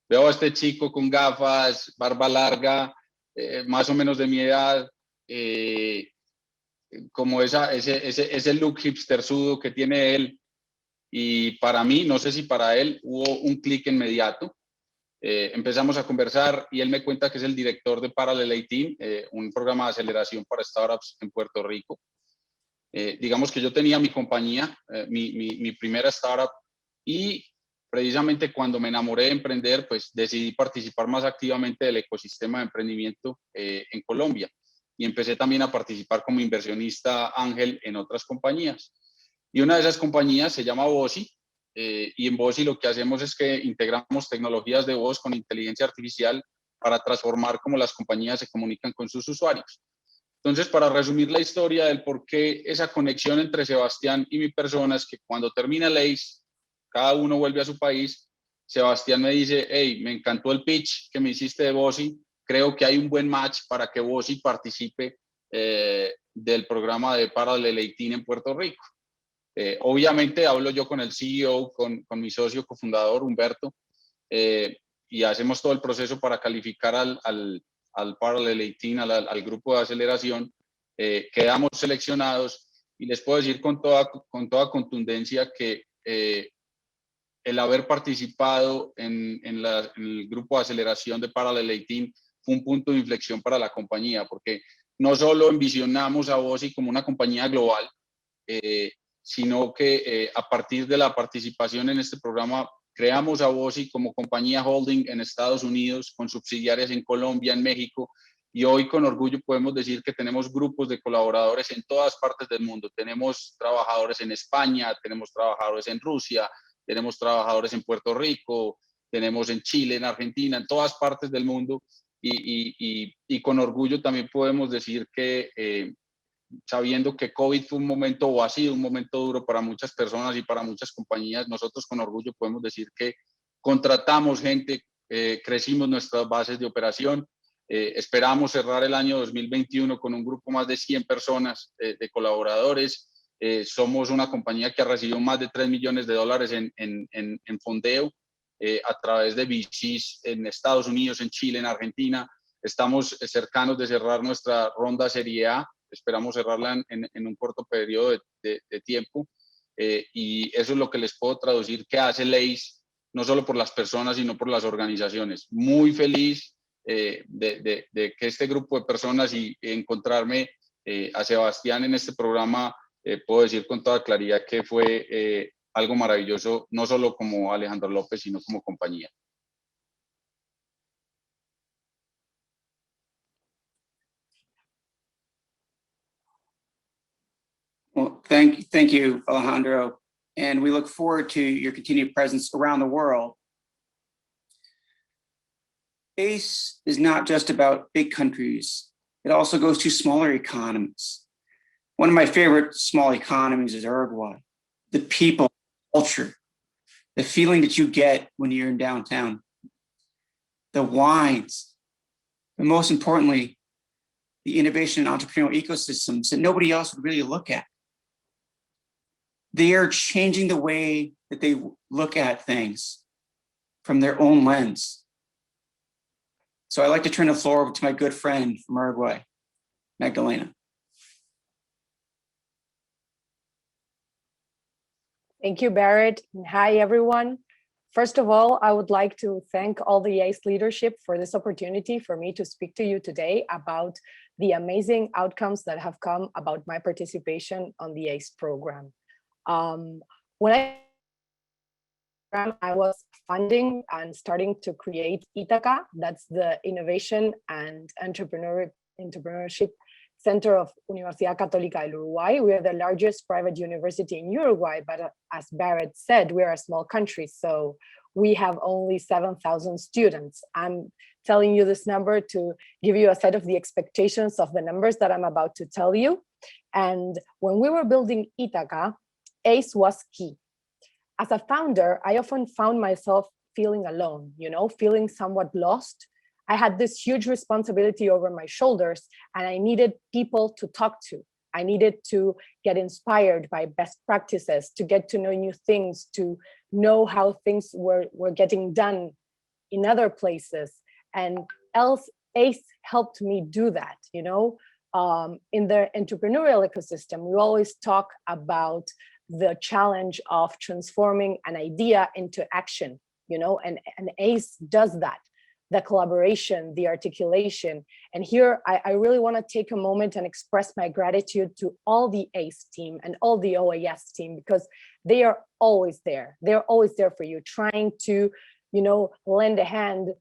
veo a este chico con gafas, barba larga, más o menos de mi edad, como ese look hipsterzudo que tiene él. Y para mí, no sé si para él, hubo un clic inmediato. Empezamos a conversar y él me cuenta que es el director de Parallel 18, un programa de aceleración para startups en Puerto Rico. Digamos que yo tenía mi compañía, mi primera startup, y precisamente cuando me enamoré de emprender, pues decidí participar más activamente del ecosistema de emprendimiento en Colombia, y empecé también a participar como inversionista ángel en otras compañías. Y una de esas compañías se llama Voci, y en Voci lo que hacemos es que integramos tecnologías de voz con inteligencia artificial para transformar cómo las compañías se comunican con sus usuarios. Entonces, para resumir la historia del por qué esa conexión entre Sebastián y mi persona es que cuando termina el ACE, cada uno vuelve a su país. Sebastián me dice, hey, me encantó el pitch que me hiciste de Voci, creo que hay un buen match para que Voci participe del programa de Parallel 18 en Puerto Rico. Obviamente hablo yo con el CEO, con mi socio cofundador Humberto, y hacemos todo el proceso para calificar al Parallel 18, al grupo de aceleración. Quedamos seleccionados, y les puedo decir con toda contundencia que el haber participado en el grupo de aceleración de Parallel 18 fue un punto de inflexión para la compañía, porque no solo envisionamos a Voci como una compañía global, sino que a partir de la participación en este programa creamos a Voci como compañía holding en Estados Unidos, con subsidiarias en Colombia, en México, y hoy con orgullo podemos decir que tenemos grupos de colaboradores en todas partes del mundo. Tenemos trabajadores en España, tenemos trabajadores en Rusia, tenemos trabajadores en Puerto Rico, tenemos en Chile, en Argentina, en todas partes del mundo, y con orgullo también podemos decir que sabiendo que COVID fue un momento, o ha sido un momento duro para muchas personas y para muchas compañías, nosotros con orgullo podemos decir que contratamos gente, crecimos nuestras bases de operación, esperamos cerrar el año 2021 con un grupo más de 100 personas de colaboradores. Somos una compañía que ha recibido más de $3 millones en fondeo a través de VCs en Estados Unidos, en Chile, en Argentina. Estamos cercanos de cerrar nuestra ronda Serie A. Esperamos cerrarla en un corto periodo de tiempo, y eso es lo que les puedo traducir que hace ACE, no solo por las personas, sino por las organizaciones. Muy feliz de que este grupo de personas, y encontrarme a Sebastián en este programa, puedo decir con toda claridad que fue algo maravilloso, no solo como Alejandro López, sino como compañía. Well, thank you, Alejandro. And we look forward to your continued presence around the world. ACE is not just about big countries. It also goes to smaller economies. One of my favorite small economies is Uruguay. The people, culture, the feeling that you get when you're in downtown, the wines, and most importantly, the innovation and entrepreneurial ecosystems that nobody else would really look at. They are changing the way that they look at things from their own lens. So I'd like to turn the floor over to my good friend from Uruguay, Magdalena. Thank you, Barrett. And hi, everyone. First of all, I would like to thank all the ACE leadership for this opportunity for me to speak to you today about the amazing outcomes that have come about my participation on the ACE program. When I was funding and starting to create Ítaca, that's the Innovation and Entrepreneurship Center of Universidad Católica del Uruguay. We are the largest private university in Uruguay, but as Barrett said, we are a small country, so we have only 7,000 students. I'm telling you this number to give you a set of the expectations of the numbers that I'm about to tell you. And when we were building Ítaca, ACE was key. As a founder, I often found myself feeling alone, feeling somewhat lost. I had this huge responsibility over my shoulders, and I needed people to talk to. I needed to get inspired by best practices, to get to know new things, to know how things were getting done in other places. And ACE helped me do that, In the entrepreneurial ecosystem, we always talk about the challenge of transforming an idea into action, and ACE does that. The collaboration, the articulation. And here, I really want to take a moment and express my gratitude to all the ACE team and all the OAS team, because they are always there. They're always there for you, trying to, lend a hand.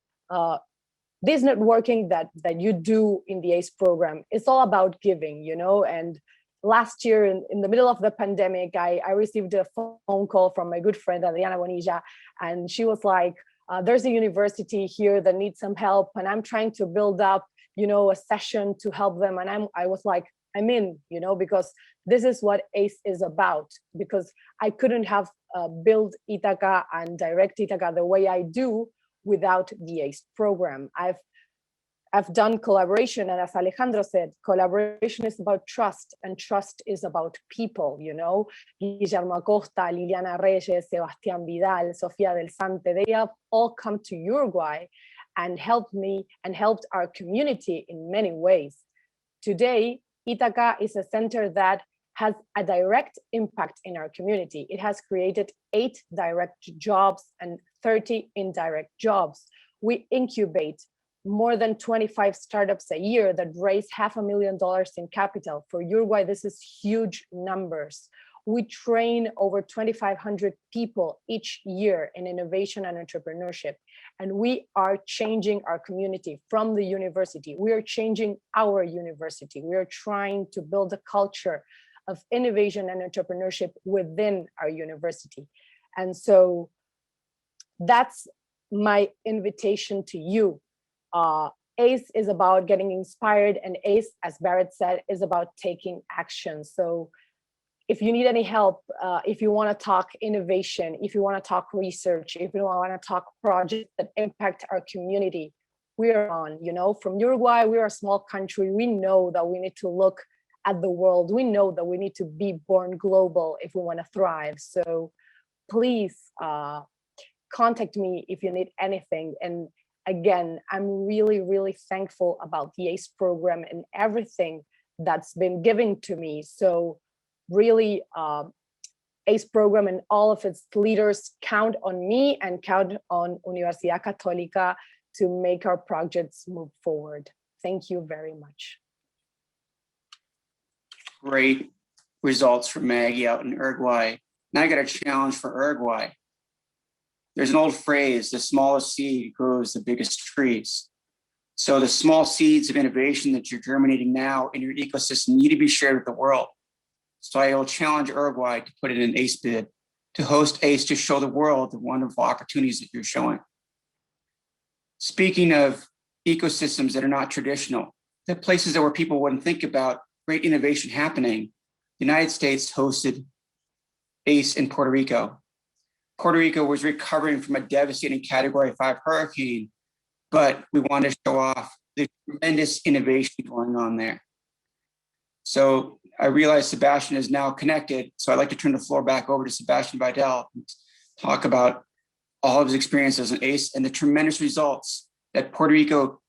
This networking that you do in the ACE program, it's all about giving, and last year in the middle of the pandemic, I received a phone call from my good friend, Adriana Bonilla, and she was like, there's a university here that needs some help, and I'm trying to build up, a session to help them. And I was like, I'm in, because this is what ACE is about, because I couldn't have built Ítaca and direct Ítaca the way I do without the ACE program. I've done collaboration, and as Alejandro said, collaboration is about trust, and trust is about people, Guillermo Acosta, Liliana Reyes, Sebastián Vidal, Sofía del Sante, they have all come to Uruguay and helped me and helped our community in many ways. Today, Ítaca is a center that has a direct impact in our community. It has created 8 direct jobs and 30 indirect jobs. We incubate more than 25 startups a year that raise $500,000 in capital. For Uruguay, this is huge numbers. We train over 2,500 people each year in innovation and entrepreneurship. And we are changing our community from the university. We are changing our university. We are trying to build a culture of innovation and entrepreneurship within our university. And so that's my invitation to you. ACE is about getting inspired, and ACE, as Barrett said, is about taking action. So if you need any help, if you want to talk innovation, if you want to talk research, if you want to talk projects that impact our community, we are on. From Uruguay, we are a small country. We know that we need to look at the world. We know that we need to be born global if we want to thrive. So please contact me if you need anything. And again, I'm really, really thankful about the ACE program and everything that's been given to me. So really, ACE program and all of its leaders count on me and count on Universidad Católica to make our projects move forward. Thank you very much. Great results from Maggie out in Uruguay. Now I got a challenge for Uruguay. There's an old phrase, the smallest seed grows the biggest trees. So the small seeds of innovation that you're germinating now in your ecosystem need to be shared with the world. So I will challenge Uruguay to put in an ACE bid, to host ACE, to show the world the wonderful opportunities that you're showing. Speaking of ecosystems that are not traditional, the places that where people wouldn't think about great innovation happening, the United States hosted ACE in Puerto Rico. Puerto Rico was recovering from a devastating Category 5 hurricane, but we wanted to show off the tremendous innovation going on there. So I realize Sebastian is now connected, so I'd like to turn the floor back over to Sebastian Vidal and talk about all of his experiences in ACE and the tremendous results that Puerto Rico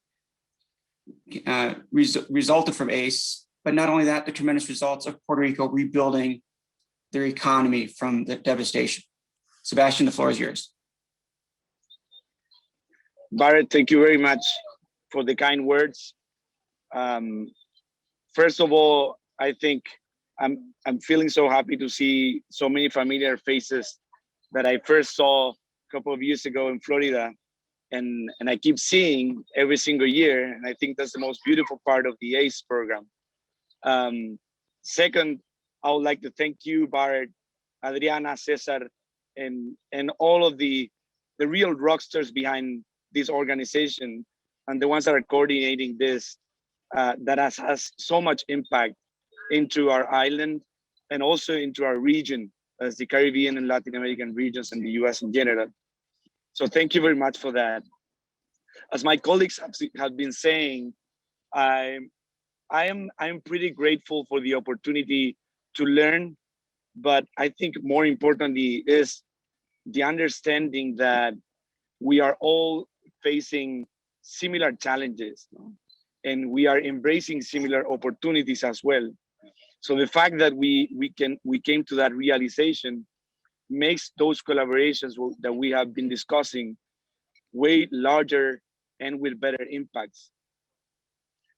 resulted from ACE, but not only that, the tremendous results of Puerto Rico rebuilding their economy from the devastation. Sebastian, the floor is yours. Barrett, thank you very much for the kind words. First of all, I think I'm feeling so happy to see so many familiar faces that I first saw a couple of years ago in Florida, and I keep seeing every single year, and I think that's the most beautiful part of the ACE program. Second, I would like to thank you, Barrett, Adriana, Cesar, and all of the real rock stars behind this organization and the ones that are coordinating this, that has so much impact into our island and also into our region as the Caribbean and Latin American regions and the US in general. So thank you very much for that. As my colleagues have been saying, I'm pretty grateful for the opportunity to learn, but I think more importantly is the understanding that we are all facing similar challenges, and we are embracing similar opportunities as well. So the fact that we came to that realization makes those collaborations that we have been discussing way larger and with better impacts.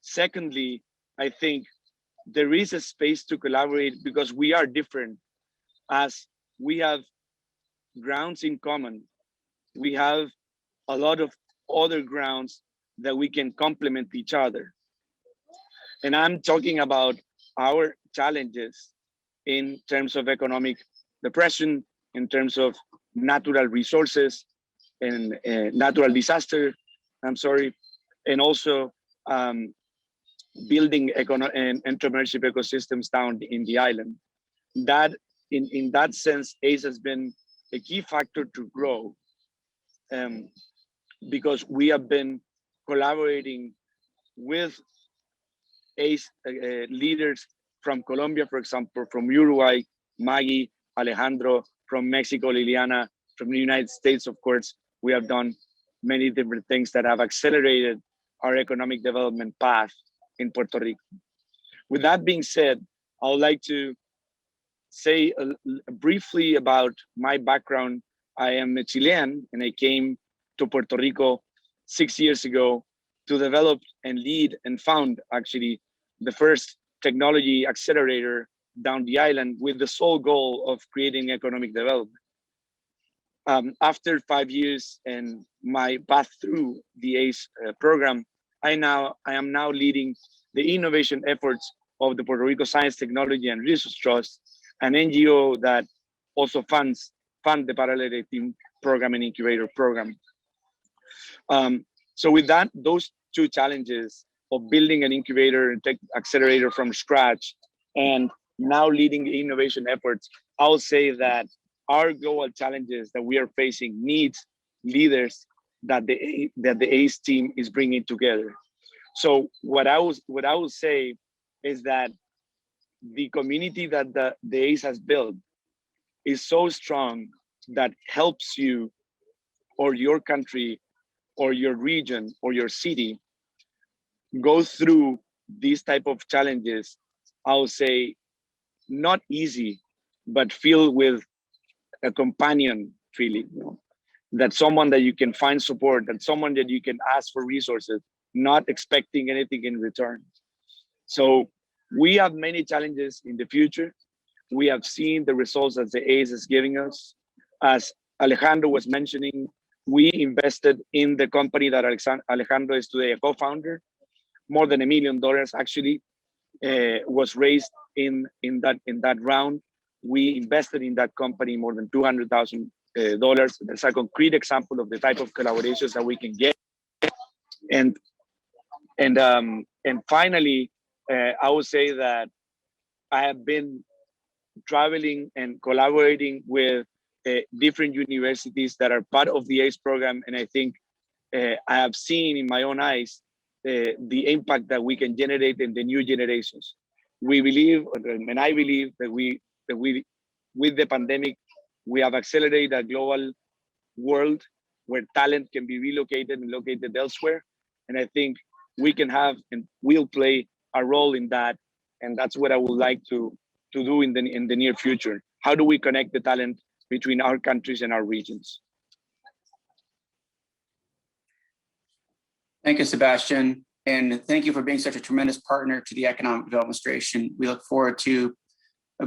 Secondly, I think there is a space to collaborate because we are different, as we have grounds in common. We have a lot of other grounds that we can complement each other. And I'm talking about our challenges in terms of economic depression, in terms of natural resources and natural disaster, and also building and entrepreneurship ecosystems down in the island. That, in that sense, ACE has been a key factor to grow, because we have been collaborating with ACE leaders from Colombia, for example, from Uruguay, Maggie, Alejandro, from Mexico, Liliana, from the United States, of course. We have done many different things that have accelerated our economic development path in Puerto Rico. With that being said, I would like to say briefly about my background. I am a Chilean, and I came to Puerto Rico 6 years ago to develop and lead and found actually the first technology accelerator down the island with the sole goal of creating economic development. After 5 years and my path through the ACE program, I am now leading the innovation efforts of the Puerto Rico Science, Technology and Research Trust, an NGO that also fund the Parallel Team program and incubator program. So with that, those two challenges of building an incubator and tech accelerator from scratch and now leading the innovation efforts, I'll say that our global challenges that we are facing needs leaders that the ACE team is bringing together. So what I will say is that the community that the ACE has built is so strong that helps you or your country or your region or your city go through these type of challenges. I'll say not easy, but filled with a companion feeling, that someone that you can find support, that someone that you can ask for resources, not expecting anything in return. So we have many challenges in the future. We have seen the results that the ACE is giving us. As Alejandro was mentioning, we invested in the company that Alejandro is today a co-founder. More than $1 million actually was raised in that round. We invested in that company more than $200,000. That's a concrete example of the type of collaborations that we can get. And finally, I would say that I have been traveling and collaborating with different universities that are part of the ACE program, and I think I have seen in my own eyes the impact that we can generate in the new generations. We believe, and I believe that we with the pandemic, we have accelerated a global world where talent can be relocated and located elsewhere. And I think we can have and will play a role in that. And that's what I would like to do in the near future. How do we connect the talent between our countries and our regions? Thank you, Sebastian. And thank you for being such a tremendous partner to the Economic Development Administration. We look forward to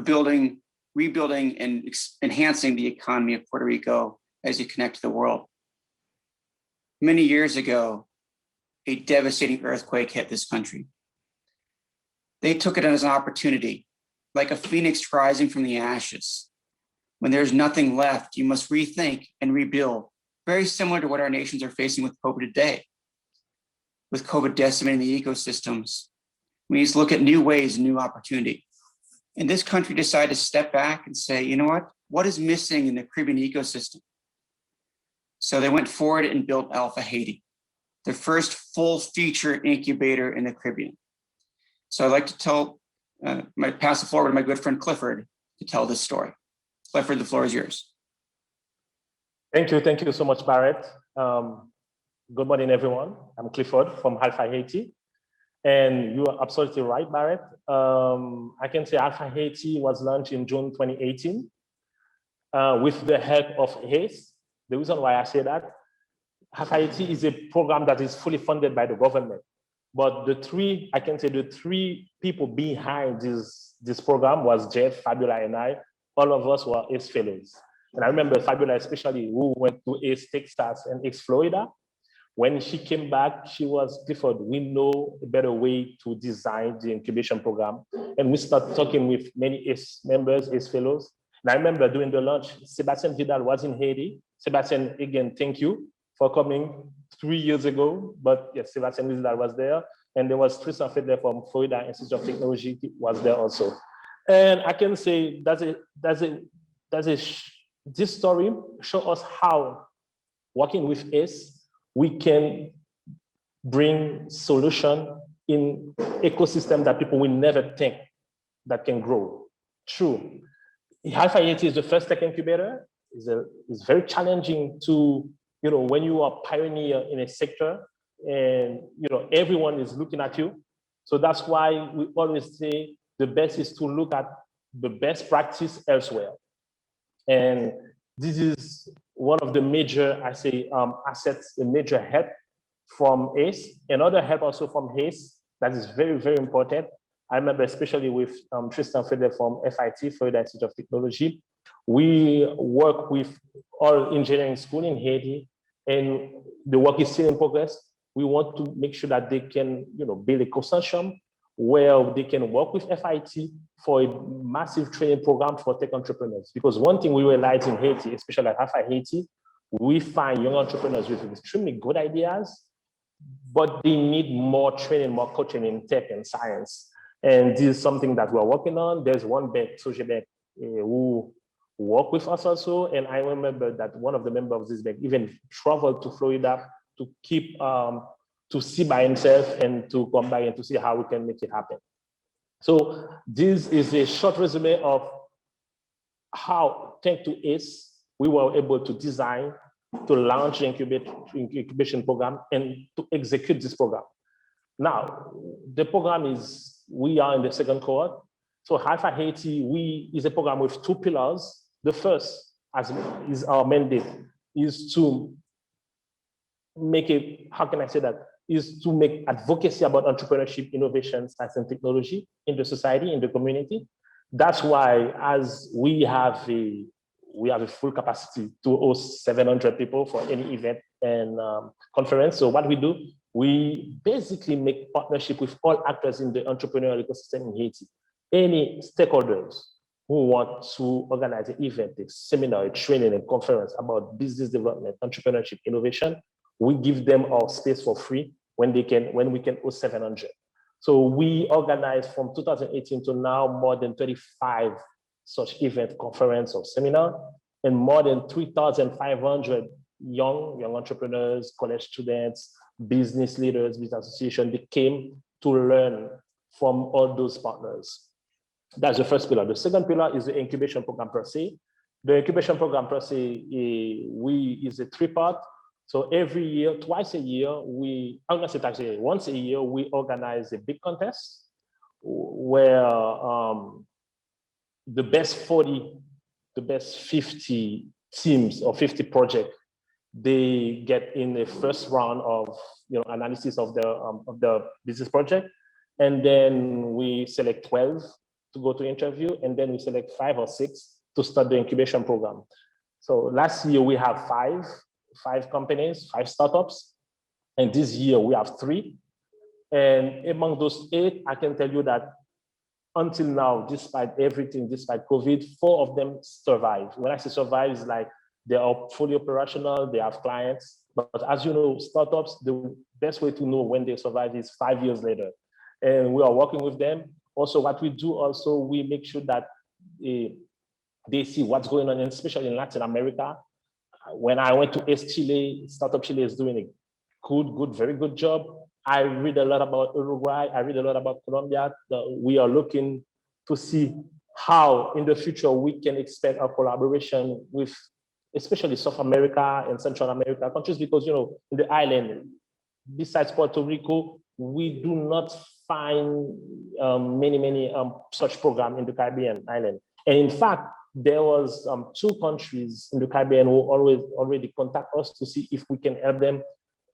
building, rebuilding, and enhancing the economy of Puerto Rico as you connect to the world. Many years ago, a devastating earthquake hit this country. They took it as an opportunity, like a phoenix rising from the ashes. When there's nothing left, you must rethink and rebuild, very similar to what our nations are facing with COVID today. With COVID decimating the ecosystems, we need to look at new ways, new opportunity. And this country decided to step back and say, you know what is missing in the Caribbean ecosystem? So they went forward and built Alpha Haiti, the first full feature incubator in the Caribbean. So I'd like to pass the floor to my good friend Clifford to tell this story. Clifford, the floor is yours. Thank you so much, Barrett. Good morning, everyone. I'm Clifford from Alpha Haiti. And you are absolutely right, Barrett. I can say Alpha Haiti was launched in June 2018 with the help of HACE. The reason why I say that, Alpha Haiti is a program that is fully funded by the government. But the three people behind this program was Jeff, Fabiola, and I. All of us were ACE fellows. And I remember Fabiola especially, who went to ACE Texas and ACE Florida. When she came back, she was Clifford. We know a better way to design the incubation program. And we started talking with many ACE members, ACE fellows. And I remember during the launch, Sebastian Vidal was in Haiti. Sebastian, again, thank you for coming 3 years ago. But yes, Sebastian Vidal was there. And there was Tristan Fedler from Florida Institute of Technology was there also. And I can say this story shows us how working with ACE, we can bring solution in ecosystem that people will never think that can grow. True. Alpha Haiti is the first tech incubator. It's very challenging to, when you are pioneer in a sector and, everyone is looking at you. So that's why we always say the best is to look at the best practice elsewhere. And this is one of the major, assets, a major help from ACE. Another help also from ACE that is very, very important. I remember especially with Tristan Fedler from FIT, Florida Institute of Technology. We work with all engineering school in Haiti, and the work is still in progress. We want to make sure that they can, build a consortium where they can work with FIT for a massive training program for tech entrepreneurs. Because one thing we realize in Haiti, especially at Alpha Haiti, we find young entrepreneurs with extremely good ideas, but they need more training, more coaching in tech and science. And this is something that we're working on. There's one bank, Sojebank, who work with us also. And I remember that one of the members of this bank even traveled to Florida to keep to see by himself and to come back and to see how we can make it happen. So this is a short resume of how, thanks to ACE, we were able to design, to launch the incubation program and to execute this program. Now, the program is, we are in the second cohort. So Alpha Haiti, is a program with 2 pillars. The first, as is our mandate, is to make it, how can I say that? Is to make advocacy about entrepreneurship, innovation, science, and technology in the society, in the community. That's why, as we have a full capacity to host 700 people for any event and conference. So what we do, we basically make partnership with all actors in the entrepreneurial ecosystem in Haiti. Any stakeholders who want to organize an event, a seminar, a training, and conference about business development, entrepreneurship, innovation, we give them our space for free when we can host 700. So we organize from 2018 to now more than 35 such event, conference, or seminar, and more than 3,500 young entrepreneurs, college students, business leaders, business associations, they came to learn from all those partners. That's the first pillar. The second pillar is the incubation program per se. The incubation program per se is a 3-part. So every year, twice a year, once a year, we organize a big contest where the best 40 the best 50 teams or 50 projects, they get in the first round of analysis of the business project, and then we select 12 to go to interview, and then we select 5 or 6 to start the incubation program. So last year we have five companies, 5 startups, and this year we have 3. And among those 8, I can tell you that until now, despite everything, despite COVID, 4 of them survive. When I say survive, it's like they are fully operational, they have clients. But as you know, startups, the best way to know when they survive is 5 years later. And we are working with them. Also, what we do also, we make sure that they see what's going on, especially in Latin America. When I went to East Chile, Startup Chile is doing a very good job. I read a lot about Uruguay. I read a lot about Colombia. We are looking to see how in the future we can expand our collaboration with especially South America and Central America countries, because in the island, besides Puerto Rico, we do not find many such programs in the Caribbean island. And in fact, there was 2 countries in the Caribbean who already contact us to see if we can help them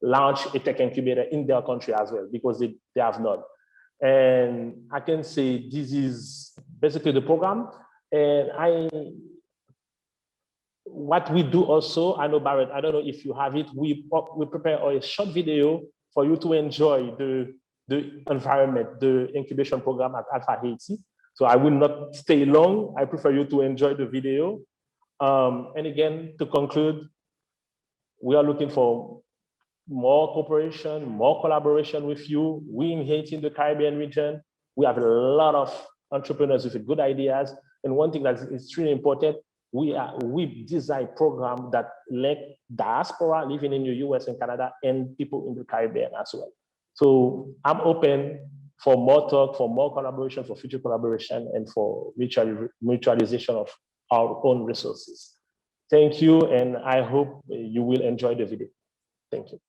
launch a tech incubator in their country as well, because they have not. And I can say this is basically the program. And what we do also, I know, Barrett, I don't know if you have it, we prepare a short video for you to enjoy the environment, the incubation program at Alpha Haiti. So I will not stay long. I prefer you to enjoy the video. And again, to conclude, we are looking for more cooperation, more collaboration with you. We in Haiti, in the Caribbean region, we have a lot of entrepreneurs with good ideas. And one thing that is extremely important, we design programs that link diaspora living in the US and Canada and people in the Caribbean as well. So I'm open for more talk, for more collaboration, for future collaboration, and for mutualization of our own resources. Thank you, and I hope you will enjoy the video. Thank you.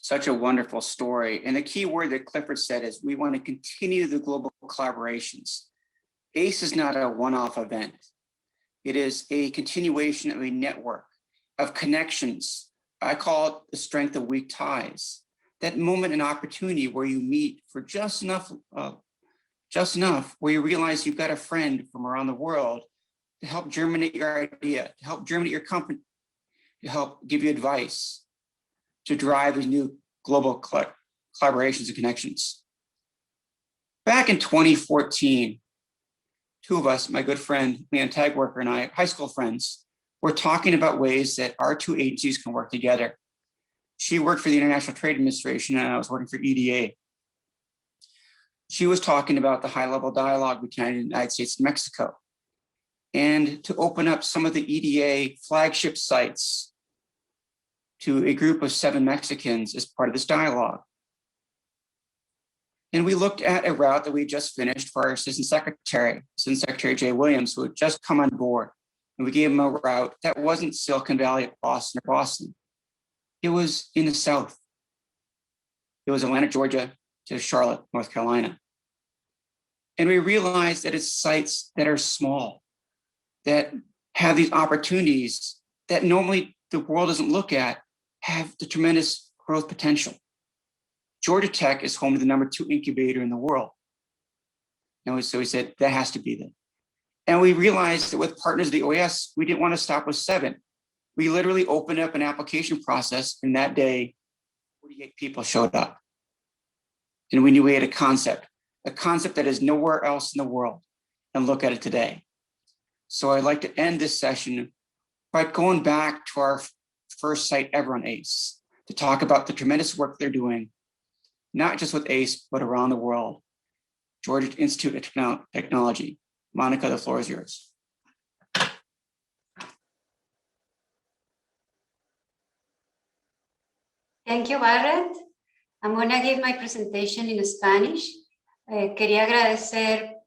Such a wonderful story. And the key word that Clifford said is we want to continue the global collaborations. ACE is not a one-off event. It is a continuation of a network of connections. I call it the strength of weak ties. That moment and opportunity where you meet for just enough where you realize you've got a friend from around the world to help germinate your idea, to help germinate your company, to help give you advice, to drive these new global collaborations and connections. Back in 2014, two of us, my good friend, Leon Tagworker and I, high school friends, were talking about ways that our two agencies can work together. She worked for the International Trade Administration and I was working for EDA. She was talking about the high-level dialogue between the United States and Mexico and to open up some of the EDA flagship sites to a group of 7 Mexicans as part of this dialogue. And we looked at a route that we just finished for our Assistant Secretary Jay Williams, who had just come on board. And we gave him a route that wasn't Silicon Valley, Boston or Boston. It was in the South. It was Atlanta, Georgia to Charlotte, North Carolina. And we realized that it's sites that are small, that have these opportunities that normally the world doesn't look at, have the tremendous growth potential. Georgia Tech is home to the #2 incubator in the world. And so we said, that has to be them. And we realized that with partners of the OAS, we didn't want to stop with 7. We literally opened up an application process, and that day, 48 people showed up. And we knew we had a concept that is nowhere else in the world, and look at it today. So I'd like to end this session by going back to our first site ever on ACE, to talk about the tremendous work they're doing, not just with ACE, but around the world. Georgia Institute of Technology. Monica, the floor is yours. Thank you, Barrett. I'm going to give my presentation in Spanish. Quería agradecer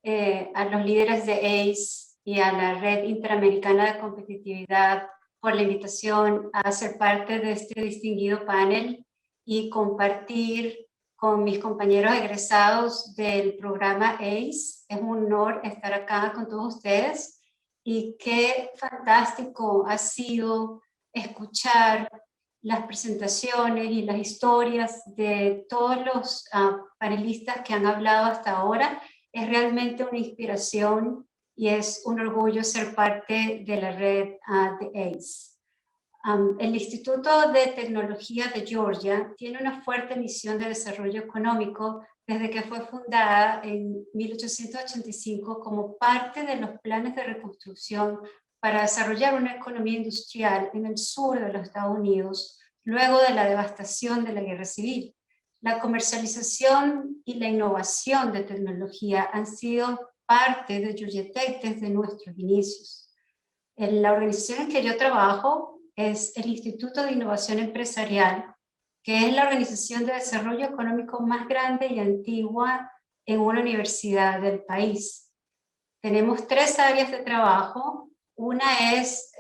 a los líderes de ACE y a la Red Interamericana de Competitividad por la invitación a ser parte de este distinguido panel y compartir con mis compañeros egresados del programa ACE. Es un honor estar acá con todos ustedes y qué fantástico ha sido escuchar las presentaciones y las historias de todos los panelistas que han hablado hasta ahora. Es realmente una inspiración y es un orgullo ser parte de la red de ACE. El Instituto de Tecnología de Georgia tiene una fuerte misión de desarrollo económico desde que fue fundada en 1885 como parte de los planes de reconstrucción para desarrollar una economía industrial en el sur de los Estados Unidos luego de la devastación de la Guerra Civil. La comercialización y la innovación de tecnología han sido parte de Georgia Tech desde nuestros inicios. En la organización en que yo trabajo es el Instituto de Innovación Empresarial, que es la organización de desarrollo económico más grande y antigua en una universidad del país. Tenemos 3 áreas de trabajo. Una es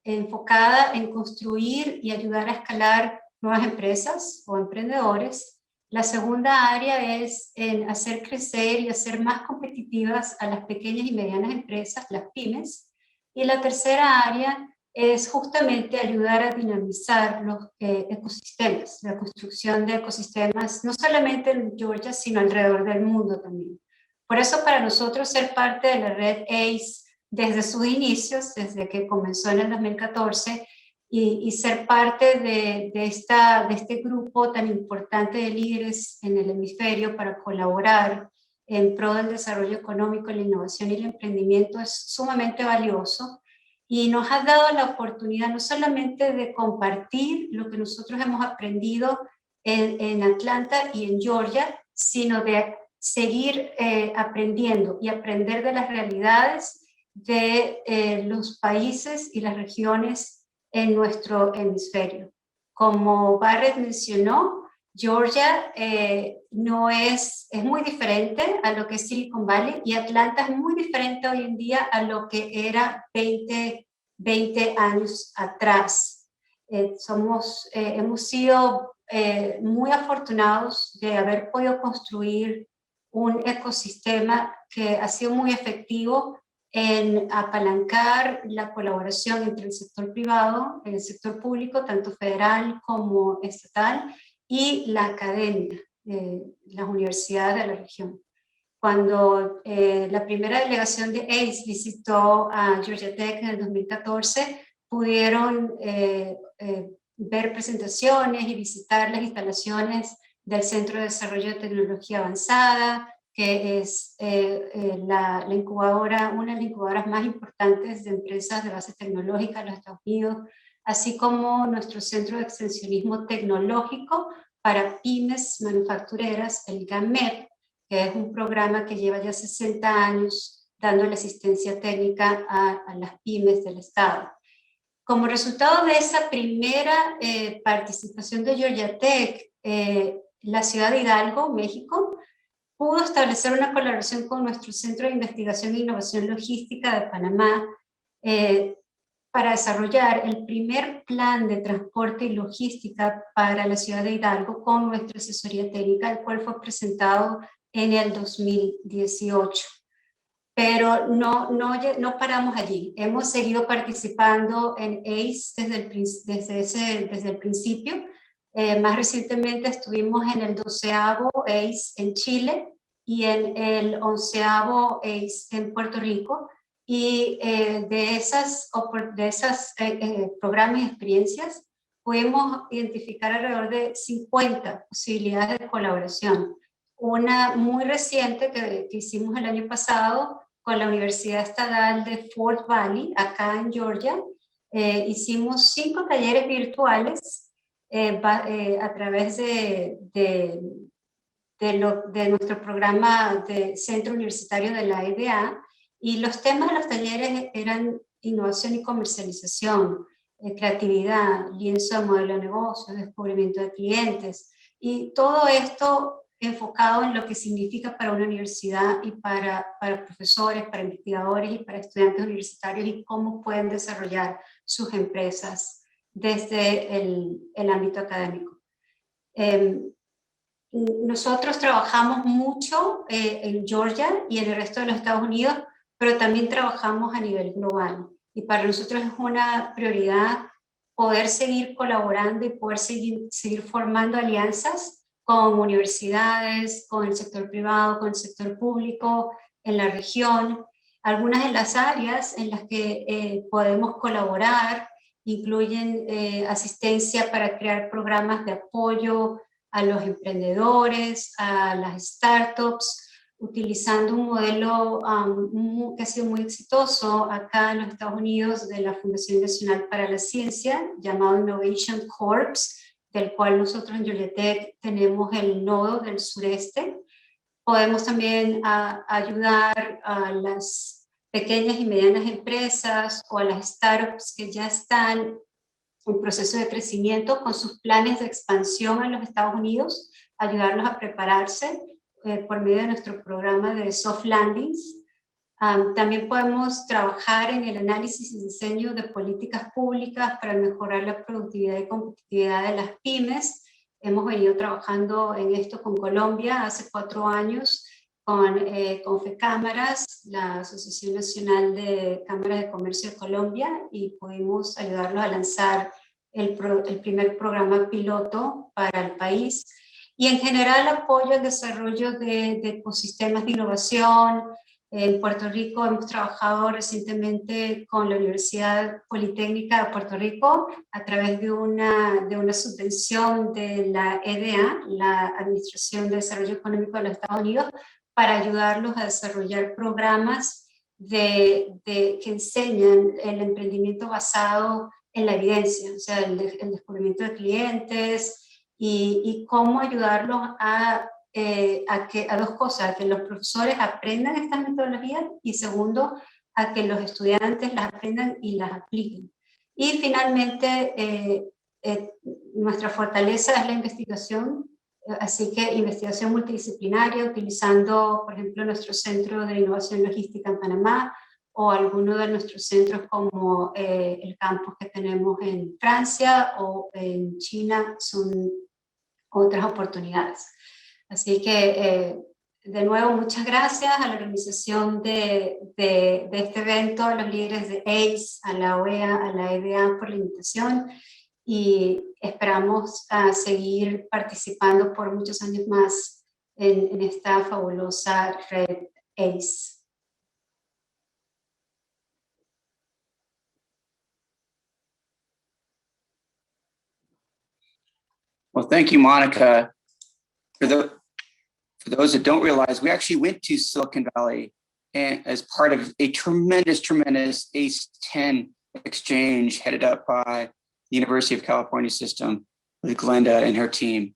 enfocada en construir y ayudar a escalar nuevas empresas o emprendedores. La segunda área es en hacer crecer y hacer más competitivas a las pequeñas y medianas empresas, las pymes. Y la tercera área es justamente ayudar a dinamizar los ecosistemas, la construcción de ecosistemas, no solamente en Georgia, sino alrededor del mundo también. Por eso para nosotros ser parte de la red ACE desde sus inicios, desde que comenzó en el 2014, y ser parte de este grupo tan importante de líderes en el hemisferio para colaborar en pro del desarrollo económico, la innovación y el emprendimiento es sumamente valioso. Y nos ha dado la oportunidad no solamente de compartir lo que nosotros hemos aprendido en Atlanta y en Georgia, sino de seguir aprendiendo y aprender de las realidades de los países y las regiones en nuestro hemisferio. Como Barrett mencionó, Georgia es muy diferente a lo que es Silicon Valley y Atlanta es muy diferente hoy en día a lo que era 20 años atrás. Hemos sido muy afortunados de haber podido construir un ecosistema que ha sido muy efectivo en apalancar la colaboración entre el sector privado, el sector público, tanto federal como estatal, y la academia, las universidades de la región. Cuando la primera delegación de ACE visitó a Georgia Tech en el 2014, pudieron ver presentaciones y visitar las instalaciones del Centro de Desarrollo de Tecnología Avanzada, que es la incubadora, una de las incubadoras más importantes de empresas de base tecnológica en los Estados Unidos, así como nuestro Centro de Extensionismo Tecnológico para pymes manufactureras, el GAMEP, que es un programa que lleva ya 60 años dando la asistencia técnica a las pymes del Estado. Como resultado de esa primera participación de Georgia Tech, la ciudad de Hidalgo, México, pudo establecer una colaboración con nuestro Centro de Investigación e Innovación Logística de Panamá para desarrollar el primer plan de transporte y logística para la ciudad de Hidalgo con nuestra asesoría técnica, el cual fue presentado en el 2018. Pero no paramos allí. Hemos seguido participando en ACE desde el principio. Más recientemente estuvimos en el 12º ACE en Chile y en el 11º ACE en Puerto Rico. Y de esas programas y experiencias pudimos identificar alrededor de 50 posibilidades de colaboración. Una muy reciente que hicimos el año pasado con la Universidad Estatal de Fort Valley, acá en Georgia. Hicimos 5 talleres virtuales a través de nuestro programa de Centro Universitario de la EDA, y los temas de los talleres eran innovación y comercialización, creatividad, lienzo de modelo de negocio, descubrimiento de clientes, y todo esto enfocado en lo que significa para una universidad y para profesores, para investigadores y para estudiantes universitarios, y cómo pueden desarrollar sus empresas desde el ámbito académico. Nosotros trabajamos mucho en Georgia y en el resto de los Estados Unidos, pero también trabajamos a nivel global. Y para nosotros es una prioridad poder seguir colaborando y poder seguir formando alianzas con universidades, con el sector privado, con el sector público, en la región. Algunas de las áreas en las que podemos colaborar incluyen asistencia para crear programas de apoyo a los emprendedores, a las startups, utilizando un modelo que ha sido muy exitoso acá en los Estados Unidos de la Fundación Nacional para la Ciencia, llamado Innovation Corps, del cual nosotros en Georgia Tech tenemos el nodo del sureste. Podemos también ayudar a las pequeñas y medianas empresas o a las startups que ya están en proceso de crecimiento con sus planes de expansión en los Estados Unidos, ayudarlos a prepararse por medio de nuestro programa de soft landings. También podemos trabajar en el análisis y diseño de políticas públicas para mejorar la productividad y competitividad de las pymes. Hemos venido trabajando en esto con Colombia hace 4 años, con FECámaras, la Asociación Nacional de Cámaras de Comercio de Colombia, y pudimos ayudarlos a lanzar el primer programa piloto para el país. Y en general apoyo al desarrollo de ecosistemas de innovación. En Puerto Rico hemos trabajado recientemente con la Universidad Politécnica de Puerto Rico a través de una subvención de la EDA, la Administración de Desarrollo Económico de los Estados Unidos, para ayudarlos a desarrollar programas que enseñan el emprendimiento basado en la evidencia, o sea, el descubrimiento de clientes y cómo ayudarlos a 2 cosas: a que los profesores aprendan estas metodologías, y segundo, a que los estudiantes las aprendan y las apliquen. Y finalmente, nuestra fortaleza es la investigación, así que investigación multidisciplinaria, utilizando, por ejemplo, nuestro Centro de Innovación Logística en Panamá, o alguno de nuestros centros como el campus que tenemos en Francia o en China, son otras oportunidades. Así que, de nuevo, muchas gracias a la organización de este evento, a los líderes de ACE, a la OEA, a la EDA por la invitación, y esperamos seguir participando por muchos años más en esta fabulosa red ACE. Well, thank you, Monica. For those that don't realize, we actually went to Silicon Valley and as part of a tremendous ACE 10 exchange headed up by the University of California system with Glenda and her team.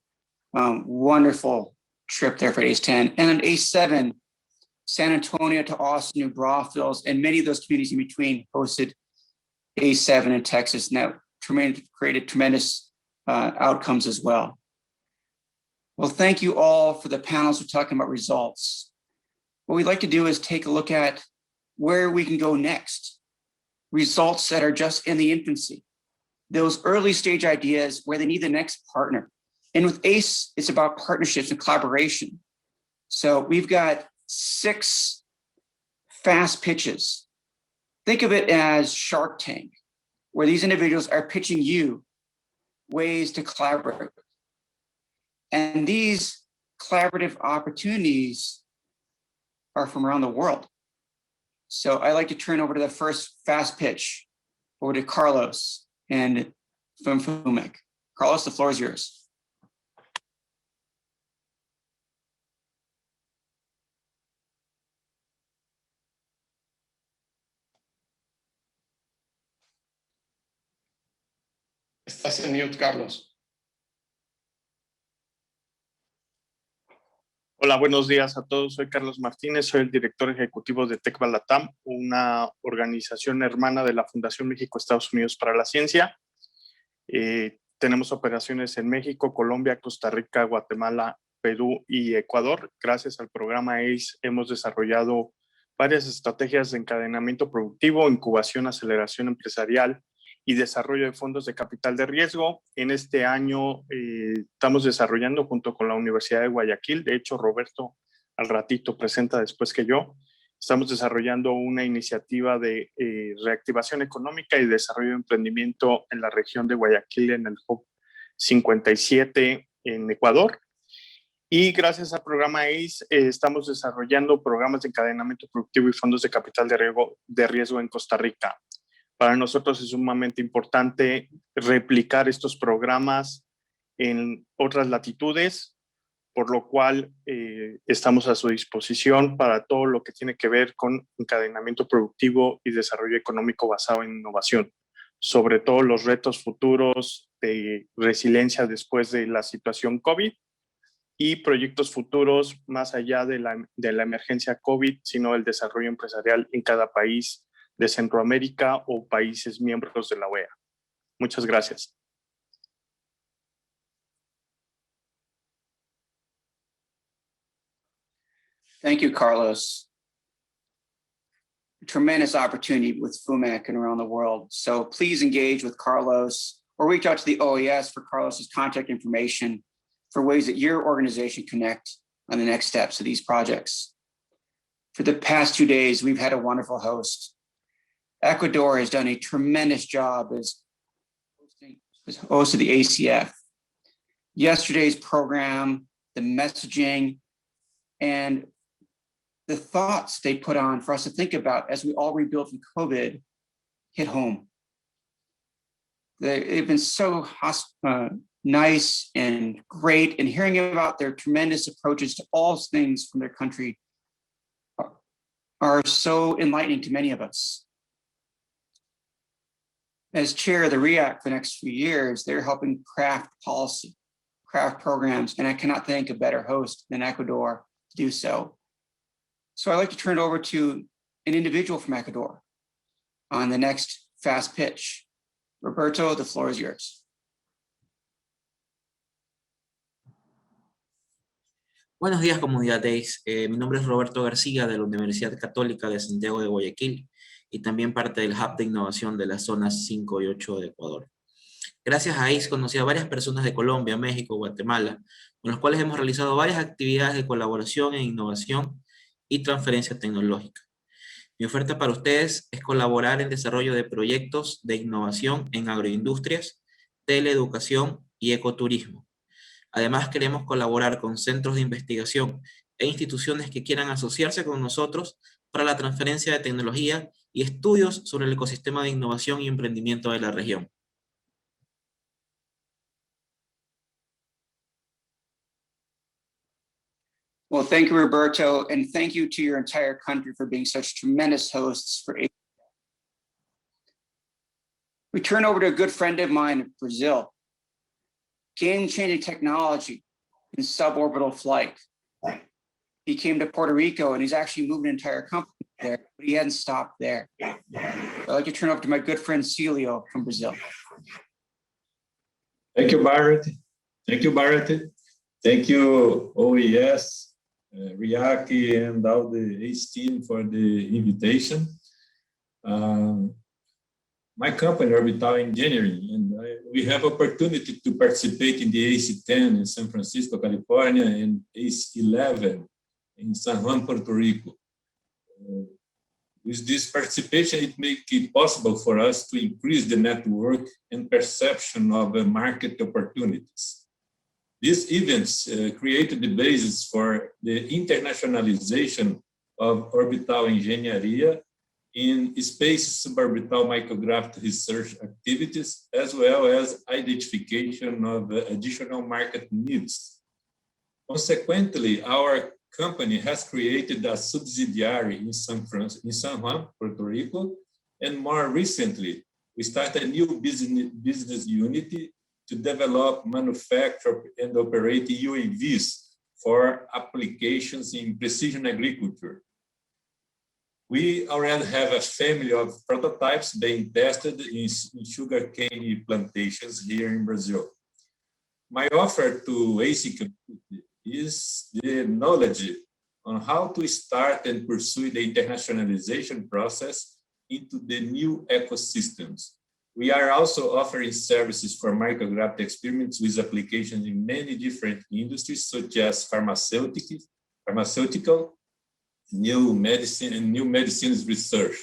Wonderful trip there for ACE 10. And on ACE 7, San Antonio to Austin, New Braunfels, and many of those communities in between hosted ACE 7 in Texas. And that created tremendous outcomes as well. Well, thank you all for the panels we're talking about results. What we'd like to do is take a look at where we can go next. Results that are just in the infancy. Those early stage ideas where they need the next partner. And with ACE, it's about partnerships and collaboration. So we've got 6 fast pitches. Think of it as Shark Tank, where these individuals are pitching you ways to collaborate. And these collaborative opportunities are from around the world. So I'd like to turn over to the first fast pitch, over to Carlos and from FUMEC. Carlos, the floor is yours. Estás en mute, Carlos. Hola, buenos días a todos. Soy Carlos Martínez, soy el director ejecutivo de TecBA Latam, una organización hermana de la Fundación México-Estados Unidos para la Ciencia. Tenemos operaciones en México, Colombia, Costa Rica, Guatemala, Perú y Ecuador. Gracias al programa ACE hemos desarrollado varias estrategias de encadenamiento productivo, incubación, aceleración empresarial y desarrollo de fondos de capital de riesgo. En este año estamos desarrollando junto con la Universidad de Guayaquil, de hecho Roberto al ratito presenta después que yo, estamos desarrollando una iniciativa de reactivación económica y desarrollo de emprendimiento en la región de Guayaquil, en el Hub 57 en Ecuador. Y gracias al programa ACE estamos desarrollando programas de encadenamiento productivo y fondos de capital de riesgo en Costa Rica. Para nosotros es sumamente importante replicar estos programas en otras latitudes, por lo cual estamos a su disposición para todo lo que tiene que ver con encadenamiento productivo y desarrollo económico basado en innovación, sobre todo los retos futuros de resiliencia después de la situación COVID y proyectos futuros más allá de la emergencia COVID, sino el desarrollo empresarial en cada país de Centroamérica o países miembros de la OEA. Muchas gracias. Thank you, Carlos. A tremendous opportunity with FUMEC and around the world. So please engage with Carlos or reach out to the OES for Carlos's contact information for ways that your organization connect on the next steps of these projects. For the past 2 days, we've had a wonderful host. Ecuador has done a tremendous job as host of the ACF. Yesterday's program, the messaging, and the thoughts they put on for us to think about as we all rebuild from COVID hit home. They've been so nice and great, and hearing about their tremendous approaches to all things from their country are so enlightening to many of us. As chair of the REACT for the next few years, they're helping craft policy, craft programs, and I cannot think a better host than Ecuador to do so. So I'd like to turn it over to an individual from Ecuador on the next fast pitch. Roberto, the floor is yours. Buenos días, comunidad ACE. Mi nombre es Roberto García de la Universidad Católica de Santiago de Guayaquil y también parte del Hub de Innovación de las zonas 5 y 8 de Ecuador. Gracias a ACE conocí a varias personas de Colombia, México, Guatemala, con los cuales hemos realizado varias actividades de colaboración en innovación y transferencia tecnológica. Mi oferta para ustedes es colaborar en desarrollo de proyectos de innovación en agroindustrias, teleeducación y ecoturismo. Además, queremos colaborar con centros de investigación e instituciones que quieran asociarse con nosotros para la transferencia de tecnología y estudios sobre el ecosistema de innovación y emprendimiento de la región. Well, thank you, Roberto, and thank you to your entire country for being such tremendous hosts for ACE. We turn over to a good friend of mine in Brazil. Game-changing technology in suborbital flight. He came to Puerto Rico and he's actually moved an entire company there, but he hadn't stopped there. I'd like to turn over to my good friend Celio from Brazil. Thank you, Barrett. Thank you, Barrett. Thank you, OES, Riaki, and all the ACE team for the invitation. My company, Orbital Engineering, and we have opportunity to participate in the ACE 10 in San Francisco, California, and ACE 11 in San Juan, Puerto Rico. With this participation, it makes it possible for us to increase the network and perception of market opportunities. These events created the basis for the internationalization of orbital engineering in space suborbital microgravity research activities, as well as identification of additional market needs. Consequently, our company has created a subsidiary in San Juan, Puerto Rico, and more recently, we started a new business unit to develop, manufacture, and operate UAVs for applications in precision agriculture. We already have a family of prototypes being tested in sugarcane plantations here in Brazil. My offer to ACE community is the knowledge on how to start and pursue the internationalization process into the new ecosystems. We are also offering services for microgravity experiments with applications in many different industries, such as pharmaceutical, new medicine, and new medicines research.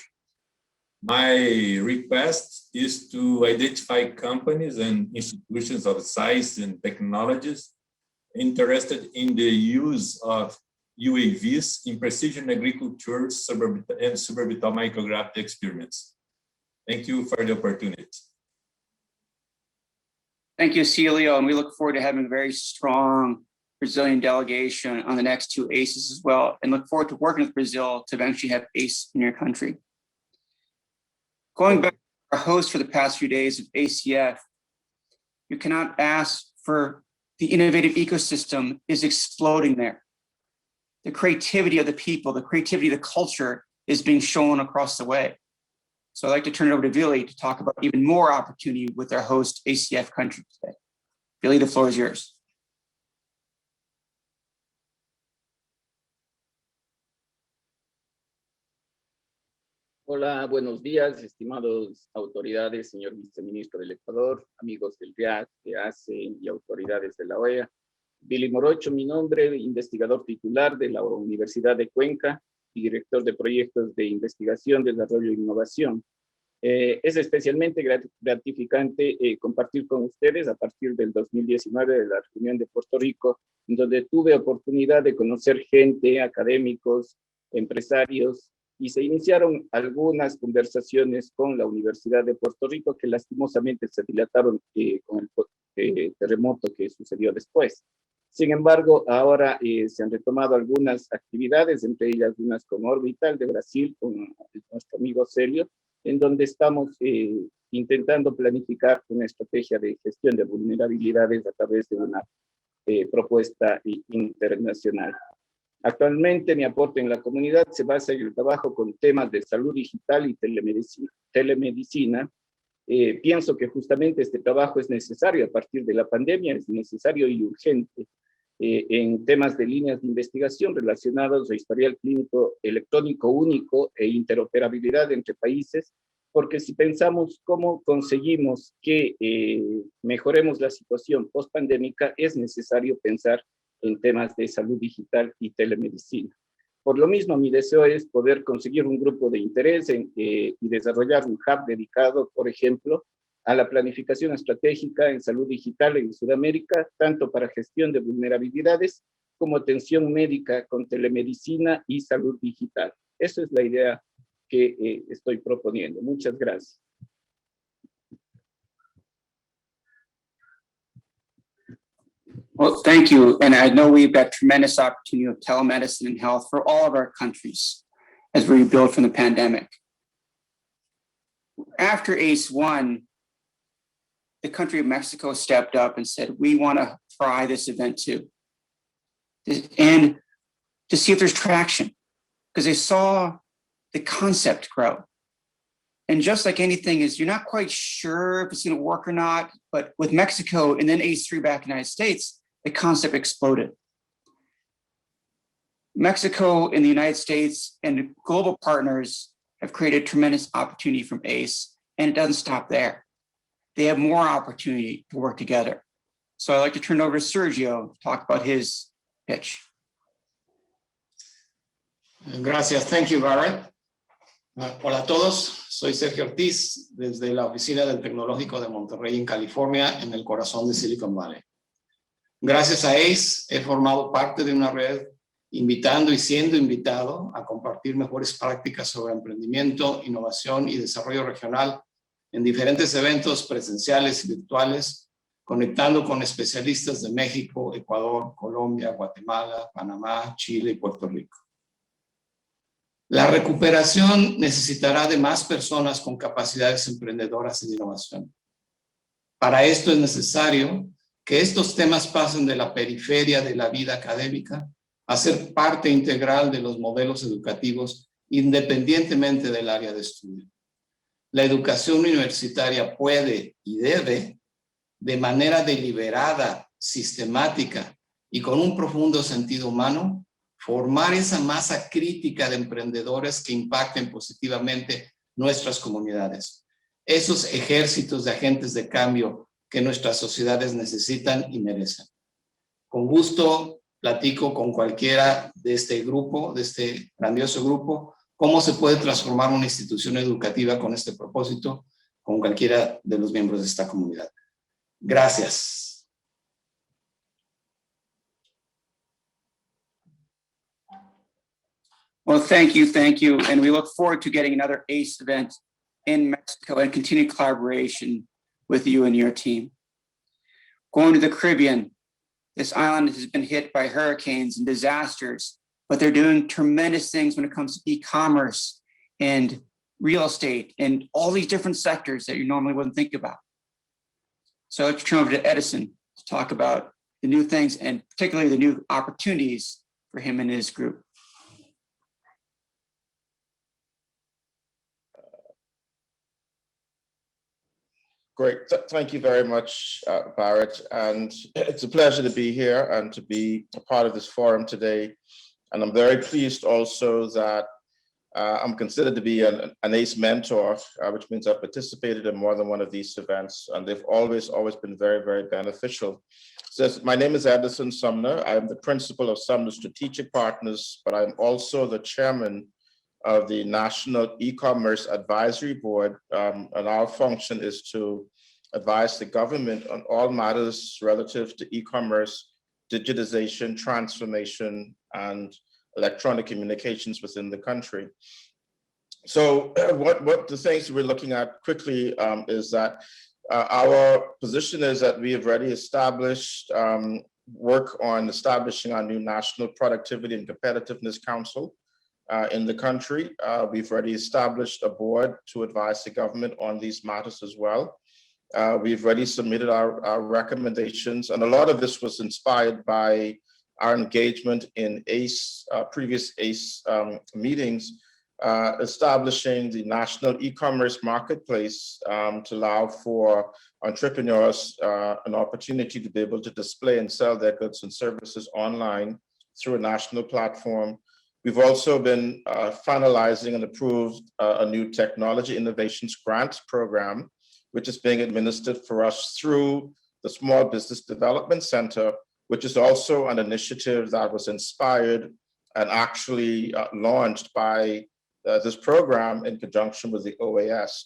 My request is to identify companies and institutions of science and technologies interested in the use of UAVs in precision agriculture and suborbital microgravity experiments. Thank you for the opportunity. Thank you, Celio, and we look forward to having a very strong Brazilian delegation on the next two ACEs as well, and look forward to working with Brazil to eventually have ACE in your country. Going back to our host for the past few days of ACF, you cannot ask for the innovative ecosystem is exploding there. The creativity of the people, the creativity of the culture is being shown across the way. So I'd like to turn it over to Vili to talk about even more opportunity with our host ACF country today. Vili, the floor is yours. Hola, buenos días, estimados autoridades, señor viceministro del Ecuador, amigos del RIAC, de ACE y autoridades de la OEA. Vili Morocho, mi nombre, investigador titular de la Universidad de Cuenca y director de proyectos de investigación, desarrollo e innovación. Es especialmente gratificante compartir con ustedes a partir del 2019 de la reunión de Puerto Rico, en donde tuve oportunidad de conocer gente, académicos, empresarios, y se iniciaron algunas conversaciones con la Universidad de Puerto Rico que lastimosamente se dilataron con el terremoto que sucedió después. Sin embargo, ahora se han retomado algunas actividades, entre ellas unas con Orbital de Brasil, con nuestro amigo Celio, en donde estamos intentando planificar una estrategia de gestión de vulnerabilidades a través de una propuesta internacional. Actualmente mi aporte en la comunidad se basa en el trabajo con temas de salud digital y telemedicina. Pienso que justamente este trabajo es necesario a partir de la pandemia, es necesario y urgente en temas de líneas de investigación relacionados a historial clínico electrónico único e interoperabilidad entre países, porque si pensamos cómo conseguimos que mejoremos la situación post-pandémica, es necesario pensar en temas de salud digital y telemedicina. Por lo mismo, mi deseo es poder conseguir un grupo de interés y desarrollar un hub dedicado, por ejemplo, a la planificación estratégica en salud digital en Sudamérica, tanto para gestión de vulnerabilidades como atención médica con telemedicina y salud digital. Esa es la idea que estoy proponiendo. Muchas gracias. Well, thank you. And I know we've got tremendous opportunity of telemedicine and health for all of our countries as we rebuild from the pandemic. After ACE-1, the country of Mexico stepped up and said, we want to try this event too. And to see if there's traction, because they saw the concept grow. And just like anything is, you're not quite sure if it's going to work or not, but with Mexico and then ACE-3 back in the United States, the concept exploded. Mexico and the United States and global partners have created tremendous opportunity from ACE, and it doesn't stop there. They have more opportunity to work together. So I'd like to turn it over to Sergio to talk about his pitch. Gracias. Thank you, Barrett. Hola a todos. Soy Sergio Ortiz desde la oficina del Tecnológico de Monterrey en California, en el corazón de Silicon Valley. Gracias a ACE he formado parte de una red invitando y siendo invitado a compartir mejores prácticas sobre emprendimiento, innovación y desarrollo regional en diferentes eventos presenciales y virtuales, conectando con especialistas de México, Ecuador, Colombia, Guatemala, Panamá, Chile y Puerto Rico. La recuperación necesitará de más personas con capacidades emprendedoras y de innovación. Para esto es necesario que estos temas pasen de la periferia de la vida académica a ser parte integral de los modelos educativos independientemente del área de estudio. La educación universitaria puede y debe, de manera deliberada, sistemática y con un profundo sentido humano, formar esa masa crítica de emprendedores que impacten positivamente nuestras comunidades. Esos ejércitos de agentes de cambio que nuestras sociedades necesitan y merecen. Con gusto platico con cualquiera de este grupo, de este grandioso grupo, cómo se puede transformar una institución educativa con este propósito, con cualquiera de los miembros de esta comunidad. Gracias. Well, thank you. And we look forward to getting another ACE event in Mexico and continued collaboration with you and your team. Going to the Caribbean, this island has been hit by hurricanes and disasters, but they're doing tremendous things when it comes to e-commerce and real estate and all these different sectors that you normally wouldn't think about. So let's turn over to Edison to talk about the new things and particularly the new opportunities for him and his group. Great. Thank you very much, Barrett. And it's a pleasure to be here and to be a part of this forum today. And I'm very pleased also that I'm considered to be an ACE mentor, which means I've participated in more than one of these events, and they've always been very, very beneficial. So my name is Edison Sumner. I'm the principal of Sumner Strategic Partners, but I'm also the chairman of the National E-Commerce Advisory Board, and our function is to advise the government on all matters relative to e-commerce, digitization, transformation, and electronic communications within the country. So what the things we're looking at quickly is that our position is that we have already established work on establishing our new National Productivity and Competitiveness Council in the country. We've already established a board to advise the government on these matters as well. We've already submitted our recommendations, and a lot of this was inspired by our engagement in ACE, previous ACE meetings, establishing the national e-commerce marketplace to allow for entrepreneurs an opportunity to be able to display and sell their goods and services online through a national platform. We've also been finalizing and approved a new technology innovations grant program, which is being administered for us through the Small Business Development Center, which is also an initiative that was inspired and actually launched by this program in conjunction with the OAS.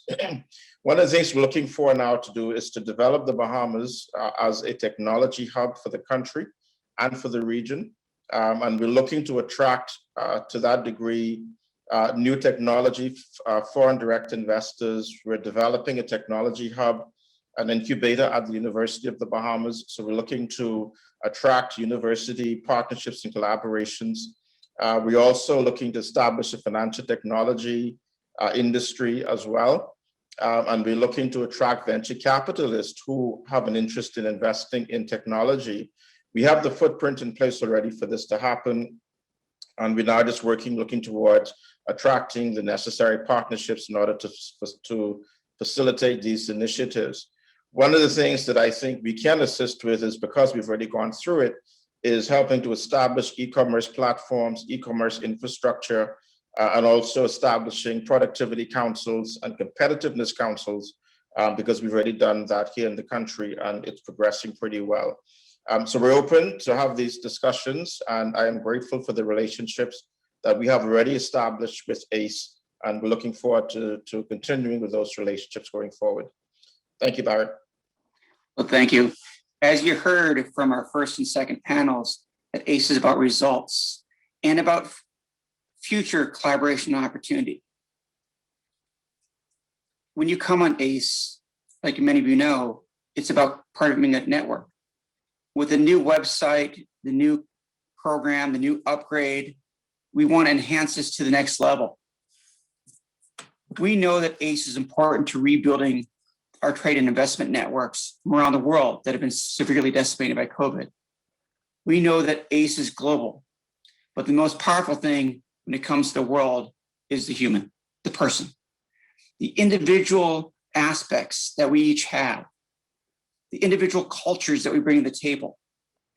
One of the things we're looking for now to do is to develop the Bahamas as a technology hub for the country and for the region. And we're looking to attract, to that degree, new technology, foreign direct investors. We're developing a technology hub, an incubator at the University of the Bahamas. So we're looking to attract university partnerships and collaborations. We're also looking to establish a financial technology industry as well. And we're looking to attract venture capitalists who have an interest in investing in technology. We have the footprint in place already for this to happen. And we're now just looking towards attracting the necessary partnerships in order to facilitate these initiatives. One of the things that I think we can assist with is, because we've already gone through it, is helping to establish e-commerce platforms, e-commerce infrastructure, and also establishing productivity councils and competitiveness councils, because we've already done that here in the country and it's progressing pretty well. So we're open to have these discussions, and I am grateful for the relationships that we have already established with ACE, and we're looking forward to continuing with those relationships going forward. Thank you, Barrett. Well, thank you. As you heard from our first and second panels, that ACE is about results and about future collaboration opportunity. When you come on ACE, like many of you know, it's about partnering that network. With the new website, the new program, the new upgrade, we want to enhance this to the next level. We know that ACE is important to rebuilding our trade and investment networks from around the world that have been severely decimated by COVID. We know that ACE is global, but the most powerful thing when it comes to the world is the human, the person. The individual aspects that we each have, the individual cultures that we bring to the table,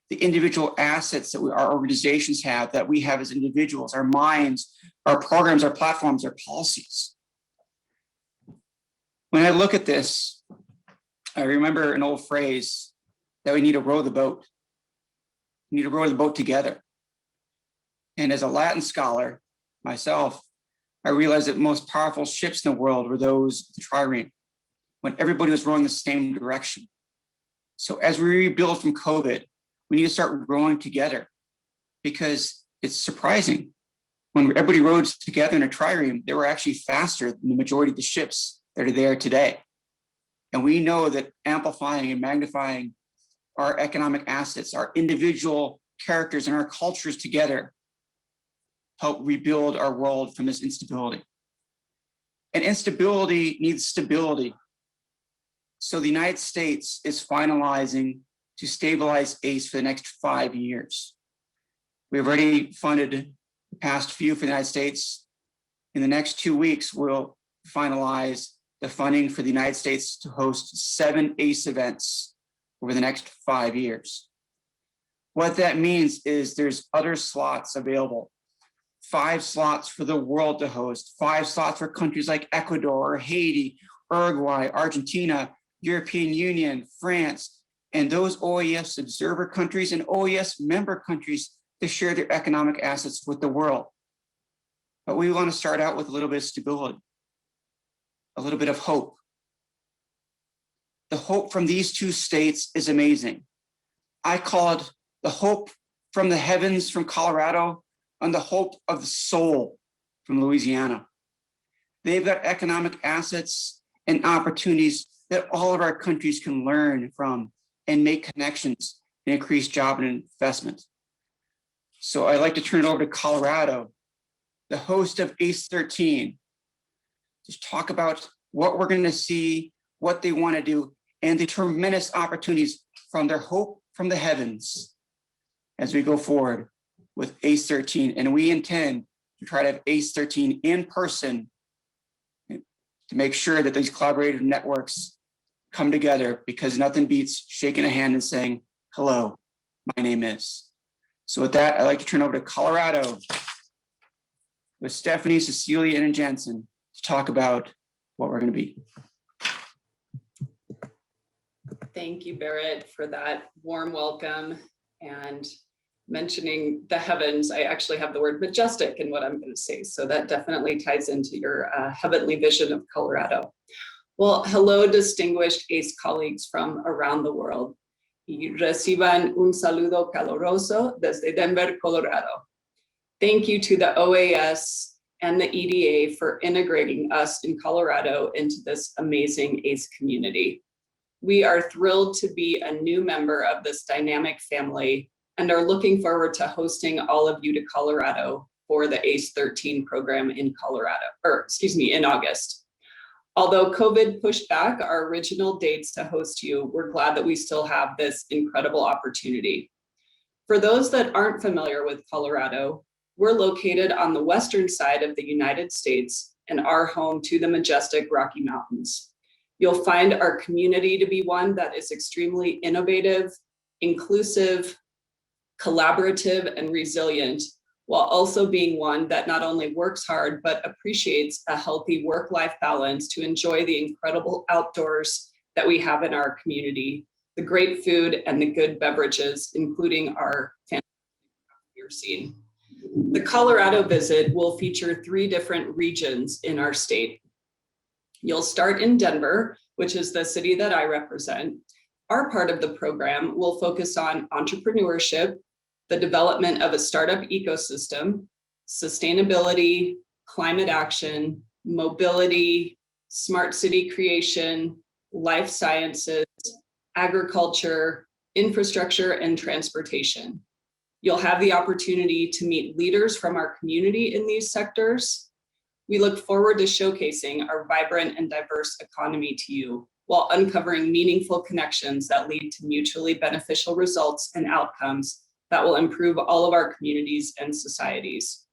the individual assets that our organizations have, that we have as individuals, our minds, our programs, our platforms, our policies. When I look at this, I remember an old phrase that we need to row the boat. We need to row the boat together. And as a Latin scholar myself, I realized that the most powerful ships in the world were those of the trireme, when everybody was rowing the same direction. So as we rebuild from COVID, we need to start rowing together, because it's surprising. When everybody rowed together in a trireme, they were actually faster than the majority of the ships that are there today. And we know that amplifying and magnifying our economic assets, our individual characters and our cultures together help rebuild our world from this instability. And instability needs stability. So the United States is finalizing to stabilize ACE for the next 5 years. We've already funded the past few for the United States. In the next 2 weeks, we'll finalize the funding for the United States to host 7 ACE events over the next 5 years. What that means is there's other slots available. 5 slots for the world to host, 5 slots for countries like Ecuador, Haiti, Uruguay, Argentina, European Union, France, and those OAS observer countries and OAS member countries to share their economic assets with the world. But we want to start out with a little bit of stability, a little bit of hope. The hope from these 2 states is amazing. I call it the hope from the heavens from Colorado and the hope of the soul from Louisiana. They've got economic assets and opportunities that all of our countries can learn from and make connections and increase job and investment. So I'd like to turn it over to Colorado, the host of ACE 13, to talk about what we're going to see, what they want to do, and the tremendous opportunities from their hope from the heavens as we go forward with ACE 13. And we intend to try to have ACE 13 in person to make sure that these collaborative networks come together, because nothing beats shaking a hand and saying, hello, my name is. So with that, I'd like to turn over to Colorado. with Stephanie, Cecilia, and Jensen to talk about what we're going to be. Thank you, Barrett, for that warm welcome and mentioning the heavens. I actually have the word majestic in what I'm going to say, so that definitely ties into your heavenly vision of Colorado. Well, hello, distinguished ACE colleagues from around the world. Y reciban un saludo caloroso desde Denver, Colorado. Thank you to the OAS and the EDA for integrating us in Colorado into this amazing ACE community. We are thrilled to be a new member of this dynamic family and are looking forward to hosting all of you to Colorado for the ACE 13 program in in August. Although COVID pushed back our original dates to host you, we're glad that we still have this incredible opportunity. For those that aren't familiar with Colorado, we're located on the western side of the United States and are home to the majestic Rocky Mountains. You'll find our community to be one that is extremely innovative, inclusive, collaborative, and resilient, while also being one that not only works hard, but appreciates a healthy work-life balance to enjoy the incredible outdoors that we have in our community, the great food and the good beverages, including our fantastic beer scene. The Colorado visit will feature 3 different regions in our state. You'll start in Denver, which is the city that I represent. Our part of the program will focus on entrepreneurship, the development of a startup ecosystem, sustainability, climate action, mobility, smart city creation, life sciences, agriculture, infrastructure, and transportation. You'll have the opportunity to meet leaders from our community in these sectors. We look forward to showcasing our vibrant and diverse economy to you while uncovering meaningful connections that lead to mutually beneficial results and outcomes that will improve all of our communities and societies.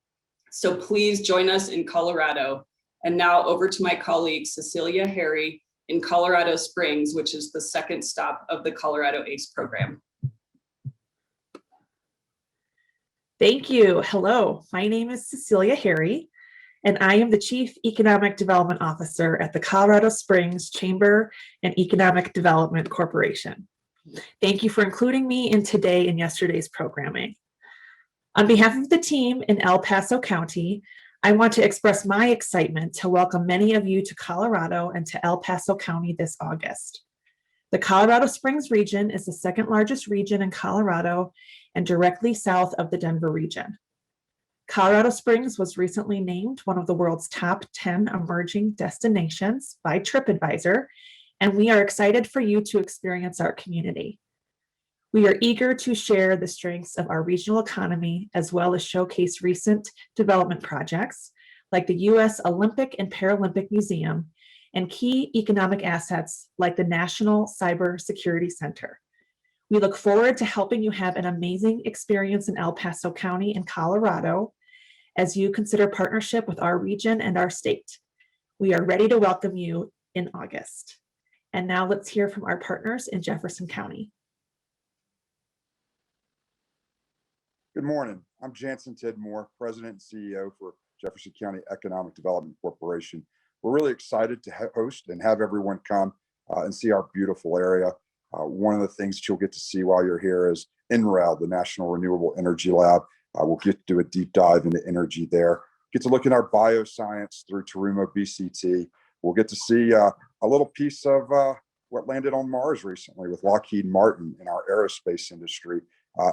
So please join us in Colorado. And now over to my colleague, Cecilia Harry in Colorado Springs, which is the second stop of the Colorado ACE program. Thank you. Hello, my name is Cecilia Harry, and I am the Chief Economic Development Officer at the Colorado Springs Chamber and Economic Development Corporation. Thank you for including me in today and yesterday's programming. On behalf of the team in El Paso County, I want to express my excitement to welcome many of you to Colorado and to El Paso County this August. The Colorado Springs region is the second largest region in Colorado and directly south of the Denver region. Colorado Springs was recently named one of the world's top 10 emerging destinations by TripAdvisor, and we are excited for you to experience our community. We are eager to share the strengths of our regional economy as well as showcase recent development projects like the U.S. Olympic and Paralympic Museum and key economic assets like the National Cyber Security Center. We look forward to helping you have an amazing experience in El Paso County and Colorado as you consider partnership with our region and our state. We are ready to welcome you in August. And now let's hear from our partners in Jefferson County. Good morning. I'm Jansen Tidmore, President and CEO for Jefferson County Economic Development Corporation. We're really excited to host and have everyone come and see our beautiful area. One of the things that you'll get to see while you're here is NREL, the National Renewable Energy Lab. We'll get to do a deep dive into energy there. Get to look at our bioscience through Terumo BCT. We'll get to see a little piece of what landed on Mars recently with Lockheed Martin in our aerospace industry,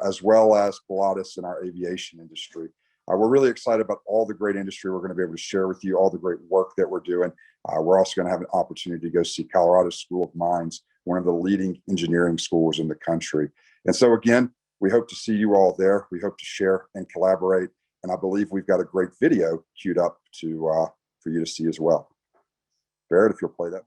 as well as Pilatus in our aviation industry. We're really excited about all the great industry we're going to be able to share with you, all the great work that we're doing. We're also going to have an opportunity to go see Colorado School of Mines, one of the leading engineering schools in the country. And so again, we hope to see you all there. We hope to share and collaborate. And I believe we've got a great video queued up for you to see as well. Barrett, if you'll play that.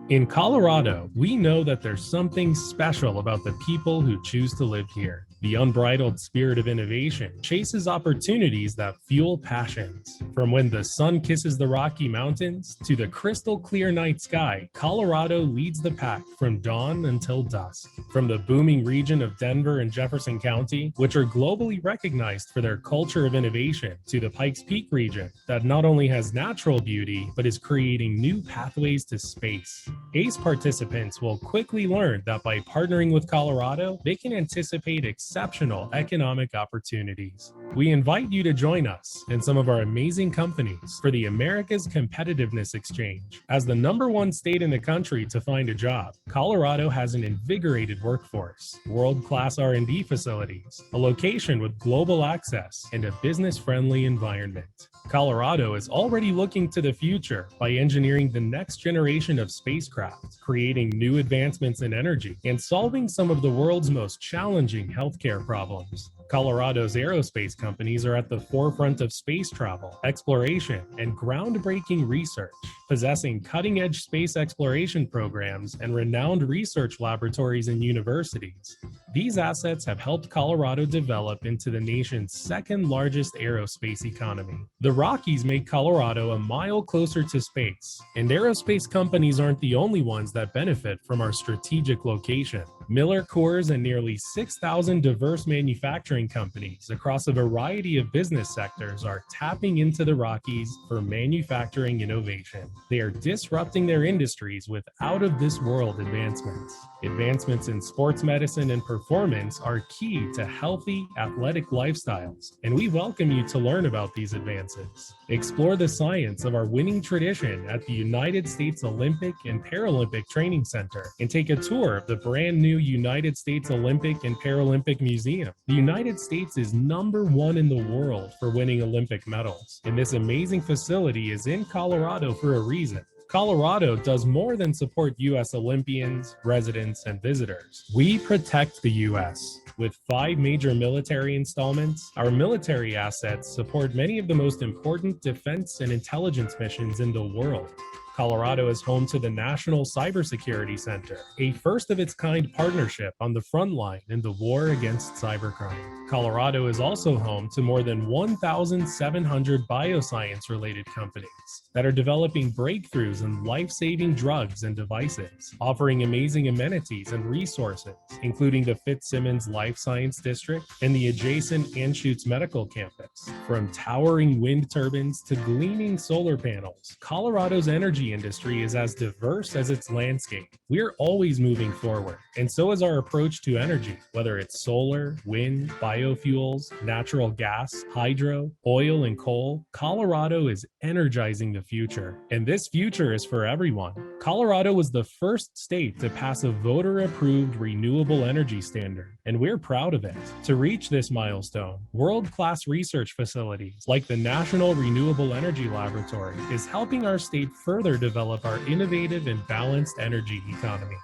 In Colorado, we know that there's something special about the people who choose to live here. The unbridled spirit of innovation chases opportunities that fuel passions. From when the sun kisses the Rocky Mountains to the crystal clear night sky, Colorado leads the pack from dawn until dusk. From the booming region of Denver and Jefferson County, which are globally recognized for their culture of innovation, to the Pikes Peak region that not only has natural beauty, but is creating new pathways to space. ACE participants will quickly learn that by partnering with Colorado, they can anticipate exceptional economic opportunities. We invite you to join us and some of our amazing companies for the America's Competitiveness Exchange. As the #1 state in the country to find a job, Colorado has an invigorated workforce, world-class R&D facilities, a location with global access, and a business-friendly environment. Colorado is already looking to the future by engineering the next generation of spacecraft, creating new advancements in energy, and solving some of the world's most challenging healthcare problems. Colorado's aerospace companies are at the forefront of space travel, exploration, and groundbreaking research, possessing cutting-edge space exploration programs and renowned research laboratories and universities. These assets have helped Colorado develop into the nation's second-largest aerospace economy. The Rockies make Colorado a mile closer to space, and aerospace companies aren't the only ones that benefit from our strategic location. Miller Coors and nearly 6,000 diverse manufacturing companies across a variety of business sectors are tapping into the Rockies for manufacturing innovation. They are disrupting their industries with out-of-this-world advancements. Advancements in sports medicine and performance are key to healthy, athletic lifestyles, and we welcome you to learn about these advances. Explore the science of our winning tradition at the United States Olympic and Paralympic Training Center and take a tour of the brand new United States Olympic and Paralympic Museum. The United States is #1 in the world for winning Olympic medals, and this amazing facility is in Colorado for a reason. Colorado does more than support U.S. Olympians, residents, and visitors. We protect the U.S. With 5 major military installments, our military assets support many of the most important defense and intelligence missions in the world. Colorado is home to the National Cybersecurity Center, a first-of-its-kind partnership on the front line in the war against cybercrime. Colorado is also home to more than 1,700 bioscience-related companies that are developing breakthroughs in life-saving drugs and devices, offering amazing amenities and resources, including the Fitzsimmons Life Science District and the adjacent Anschutz Medical Campus. From towering wind turbines to gleaming solar panels, Colorado's energy industry is as diverse as its landscape. We're always moving forward, and so is our approach to energy, whether it's solar, wind, biofuels, natural gas, hydro, oil, and coal. Colorado is energizing the future, and this future is for everyone. Colorado was the first state to pass a voter-approved renewable energy standard, and we're proud of it. To reach this milestone, world-class research facilities like the National Renewable Energy Laboratory is helping our state further develop our innovative and balanced energy economy.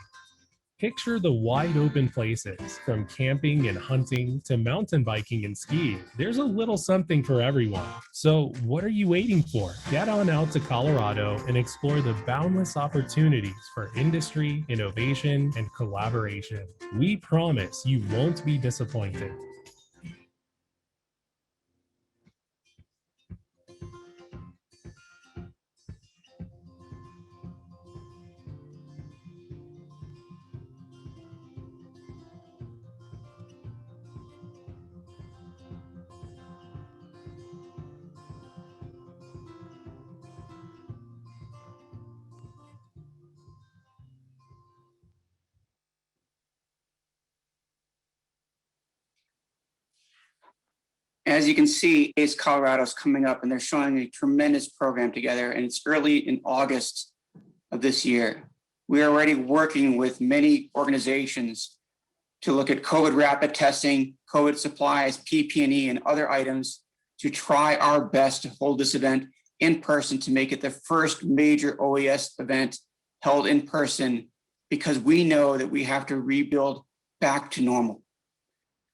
Picture the wide open places, from camping and hunting to mountain biking and skiing. There's a little something for everyone. So what are you waiting for? Get on out to Colorado and explore the boundless opportunities for industry, innovation, and collaboration. We promise you won't be disappointed. As you can see, ACE Colorado is coming up and they're showing a tremendous program together, and it's early in August of this year. We are already working with many organizations to look at COVID rapid testing, COVID supplies, PPE, and other items to try our best to hold this event in person to make it the first major OES event held in person, because we know that we have to rebuild back to normal.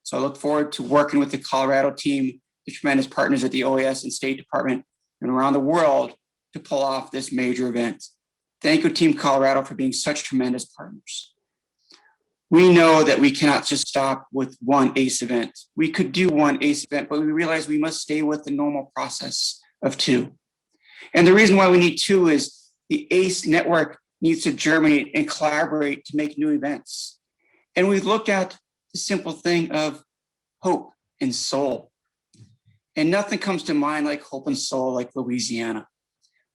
So I look forward to working with the Colorado team, the tremendous partners at the OAS and State Department and around the world to pull off this major event. Thank you, Team Colorado, for being such tremendous partners. we know that we cannot just stop with one ACE event. We could do one ACE event, but we realize we must stay with the normal process of 2. And the reason why we need 2 is the ACE network needs to germinate and collaborate to make new events. And we've looked at the simple thing of hope and soul. And nothing comes to mind like hope and soul like Louisiana,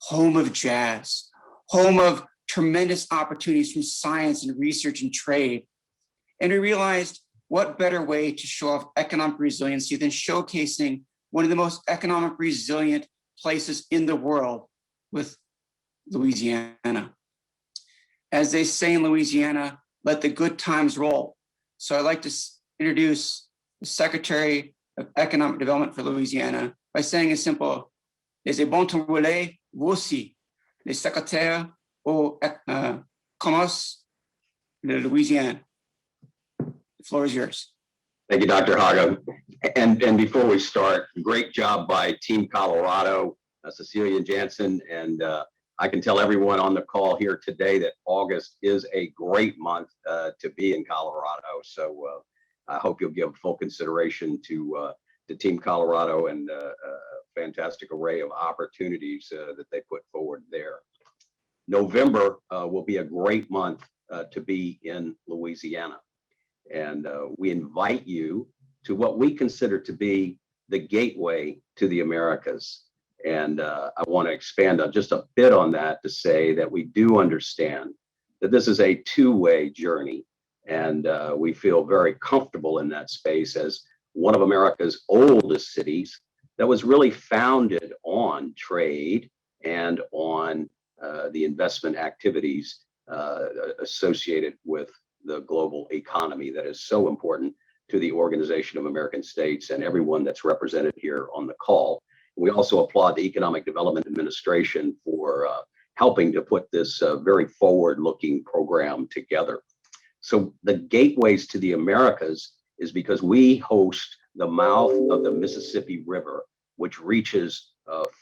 home of jazz, home of tremendous opportunities from science and research and trade. And we realized what better way to show off economic resiliency than showcasing one of the most economic resilient places in the world with Louisiana. As they say in Louisiana, let the good times roll. So I'd like to introduce the Secretary of Economic Development for Louisiana by saying a simple, les bons temps roulés, vous aussi, les secrétaires au commerce de Louisiane. The floor is yours. Thank you, Dr. Haga. And before we start, great job by Team Colorado, Cecilia Jansen, and I can tell everyone on the call here today that August is a great month to be in Colorado. So I hope you'll give full consideration to Team Colorado and a fantastic array of opportunities that they put forward there. November will be a great month to be in Louisiana. And we invite you to what we consider to be the gateway to the Americas. And I want to expand on just a bit on that to say that we do understand that this is a two-way journey. And we feel very comfortable in that space as one of America's oldest cities that was really founded on trade and on the investment activities associated with the global economy that is so important to the Organization of American States and everyone that's represented here on the call. We also applaud the Economic Development Administration for helping to put this very forward-looking program together. So the gateways to the Americas is because we host the mouth of the Mississippi River, which reaches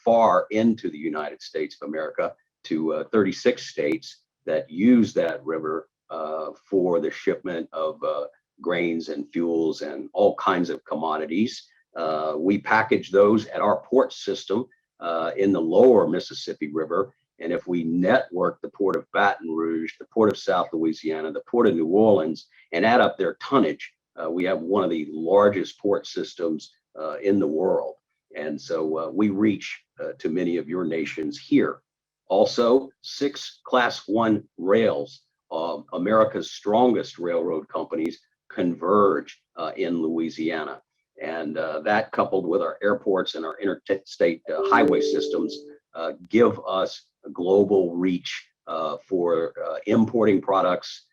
far into the United States of America to 36 states that use that river for the shipment of grains and fuels and all kinds of commodities. We package those at our port system in the lower Mississippi River. And if we network the Port of Baton Rouge, the Port of South Louisiana, the Port of New Orleans, and add up their tonnage, we have one of the largest port systems in the world. And so we reach to many of your nations here. Also, 6 Class 1 rails, America's strongest railroad companies, converge in Louisiana. And that, coupled with our airports and our interstate highway systems, give us a global reach for importing products,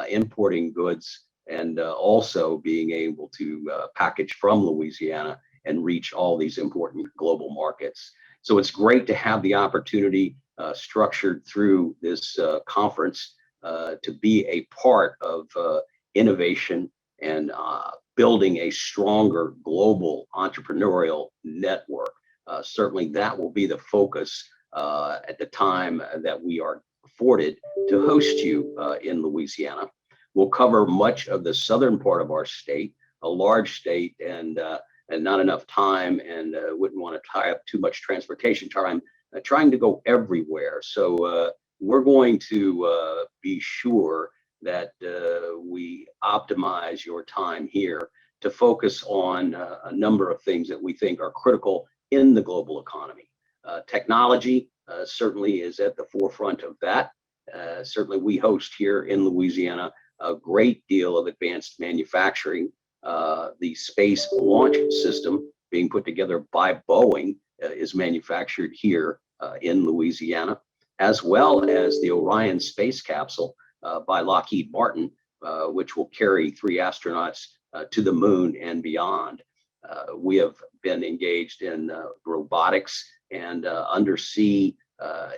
importing goods, and also being able to package from Louisiana and reach all these important global markets. So it's great to have the opportunity structured through this conference to be a part of innovation and building a stronger global entrepreneurial network. Certainly that will be the focus at the time that we are afforded to host you in Louisiana. We'll cover much of the southern part of our state, a large state, and not enough time, and wouldn't want to tie up too much transportation time trying to go everywhere. So we're going to be sure that we optimize your time here to focus on a number of things that we think are critical in the global economy. Technology certainly is at the forefront of that. Certainly we host here in Louisiana a great deal of advanced manufacturing. The space launch system being put together by Boeing is manufactured here in Louisiana, as well as the Orion space capsule by Lockheed Martin, which will carry 3 astronauts to the moon and beyond. We have been engaged in robotics and undersea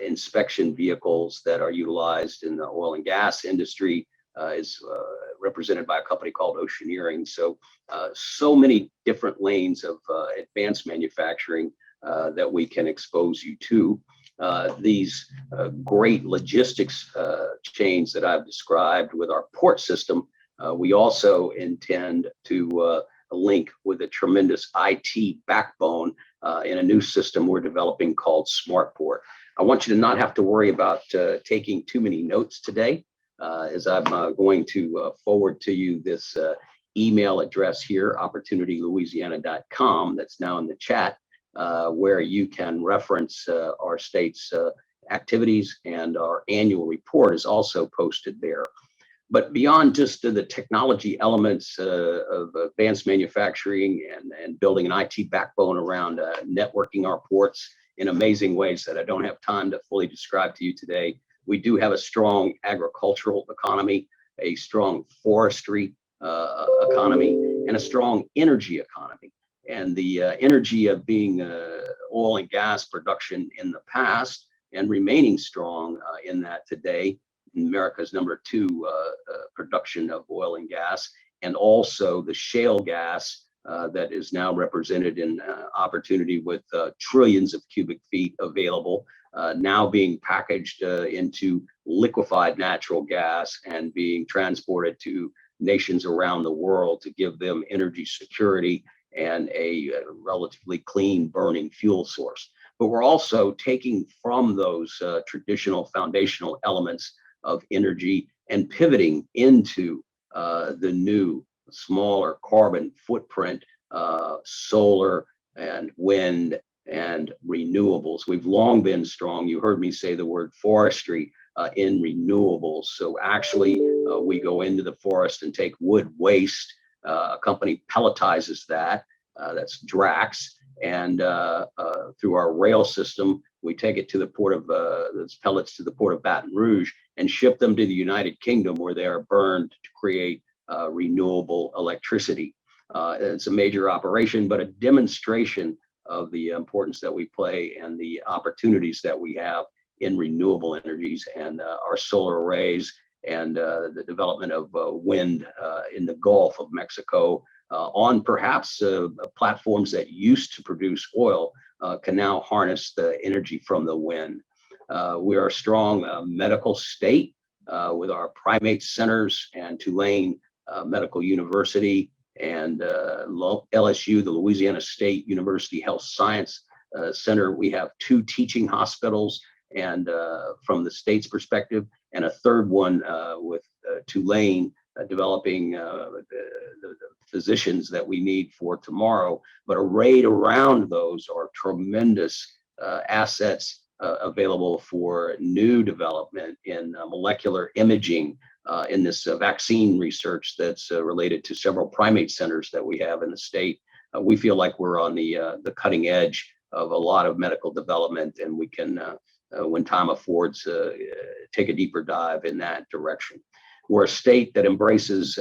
inspection vehicles that are utilized in the oil and gas industry, is represented by a company called Oceaneering. So, so many different lanes of advanced manufacturing that we can expose you to. These great logistics chains that I've described with our port system We also intend to link with a tremendous IT backbone in a new system we're developing called SmartPort. I want you to not have to worry about taking too many notes today, as I'm going to forward to you this email address here, opportunitylouisiana.com, that's now in the chat, where you can reference our state's activities, and our annual report is also posted there. But beyond just the technology elements of advanced manufacturing and building an IT backbone around networking our ports in amazing ways that I don't have time to fully describe to you today, we do have a strong agricultural economy, a strong forestry economy, and a strong energy economy. And the energy of being oil and gas production in the past and remaining strong in that today, America's #2 production of oil and gas, and also the shale gas that is now represented in opportunity with trillions of cubic feet available, now being packaged into liquefied natural gas and being transported to nations around the world to give them energy security and a relatively clean burning fuel source. But we're also taking from those traditional foundational elements of energy and pivoting into the new, smaller carbon footprint, solar and wind and renewables. We've long been strong. You heard me say the word forestry in renewables. So actually, we go into the forest and take wood waste. A company pelletizes that. That's Drax. And through our rail system, we take it to the port of those pellets to the port of Baton Rouge and ship them to the United Kingdom, where they are burned to create renewable electricity. It's a major operation, but a demonstration of the importance that we play and the opportunities that we have in renewable energies, and our solar arrays and the development of wind in the Gulf of Mexico on perhaps platforms that used to produce oil can now harness the energy from the wind. We are a strong medical state with our primate centers and Tulane Medical University and LSU, the Louisiana State University Health Science Center. We have 2 teaching hospitals, and from the state's perspective, and a third one with Tulane developing the physicians that we need for tomorrow. But arrayed around those are tremendous assets available for new development in molecular imaging, in this vaccine research that's related to several primate centers that we have in the state. We feel like we're on the cutting edge of a lot of medical development, and we can, when time affords, take a deeper dive in that direction. We're a state that embraces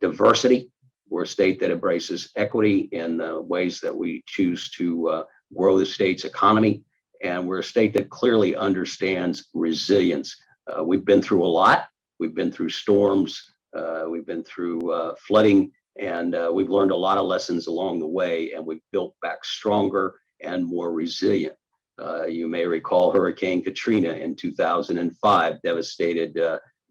diversity. We're a state that embraces equity in the ways that we choose to grow the state's economy. And we're a state that clearly understands resilience. We've been through a lot. We've been through storms. We've been through flooding, and we've learned a lot of lessons along the way, and we've built back stronger and more resilient. You may recall Hurricane Katrina in 2005 devastated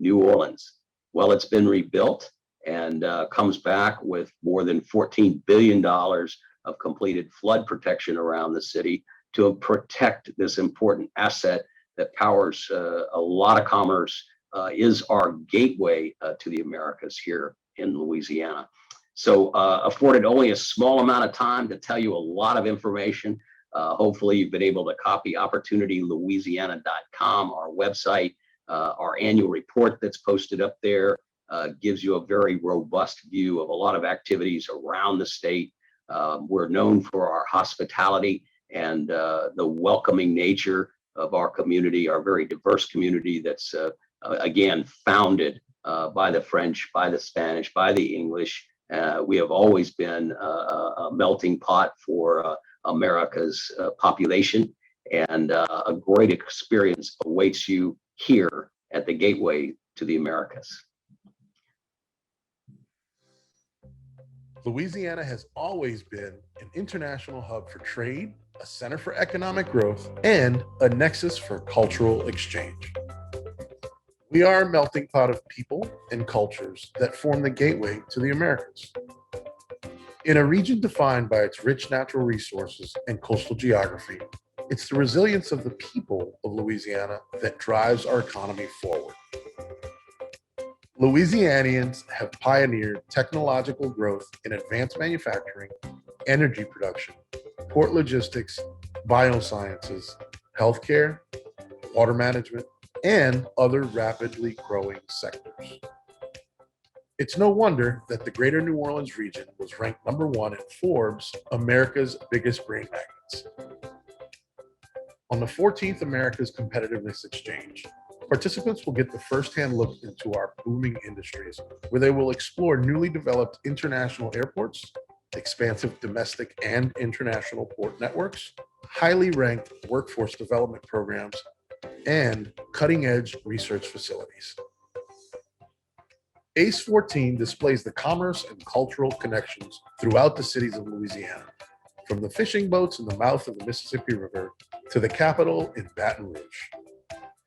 New Orleans. Well, it's been rebuilt and comes back with more than $14 billion of completed flood protection around the city to protect this important asset that powers a lot of commerce, is our gateway to the Americas here in Louisiana. So afforded only a small amount of time to tell you a lot of information. Hopefully you've been able to copy opportunitylouisiana.com, our website. Our annual report that's posted up there gives you a very robust view of a lot of activities around the state. We're known for our hospitality and the welcoming nature of our community, our very diverse community that's, again, founded by the French, by the Spanish, by the English. We have always been a melting pot for America's population, and a great experience awaits you here at the gateway to the Americas. Louisiana has always been an international hub for trade, a center for economic growth, and a nexus for cultural exchange. We are a melting pot of people and cultures that form the gateway to the Americas. In a region defined by its rich natural resources and coastal geography, it's the resilience of the people of Louisiana that drives our economy forward. Louisianians have pioneered technological growth in advanced manufacturing, energy production, port logistics, biosciences, healthcare, water management, and other rapidly growing sectors. It's no wonder that the Greater New Orleans region was ranked #1 in Forbes' America's Biggest Grain Magnates. On the 14th America's Competitiveness Exchange, participants will get the first-hand look into our booming industries, where they will explore newly developed international airports, expansive domestic and international port networks, highly ranked workforce development programs, and cutting-edge research facilities. ACE 14 displays the commerce and cultural connections throughout the cities of Louisiana, from the fishing boats in the mouth of the Mississippi River to the capital in Baton Rouge.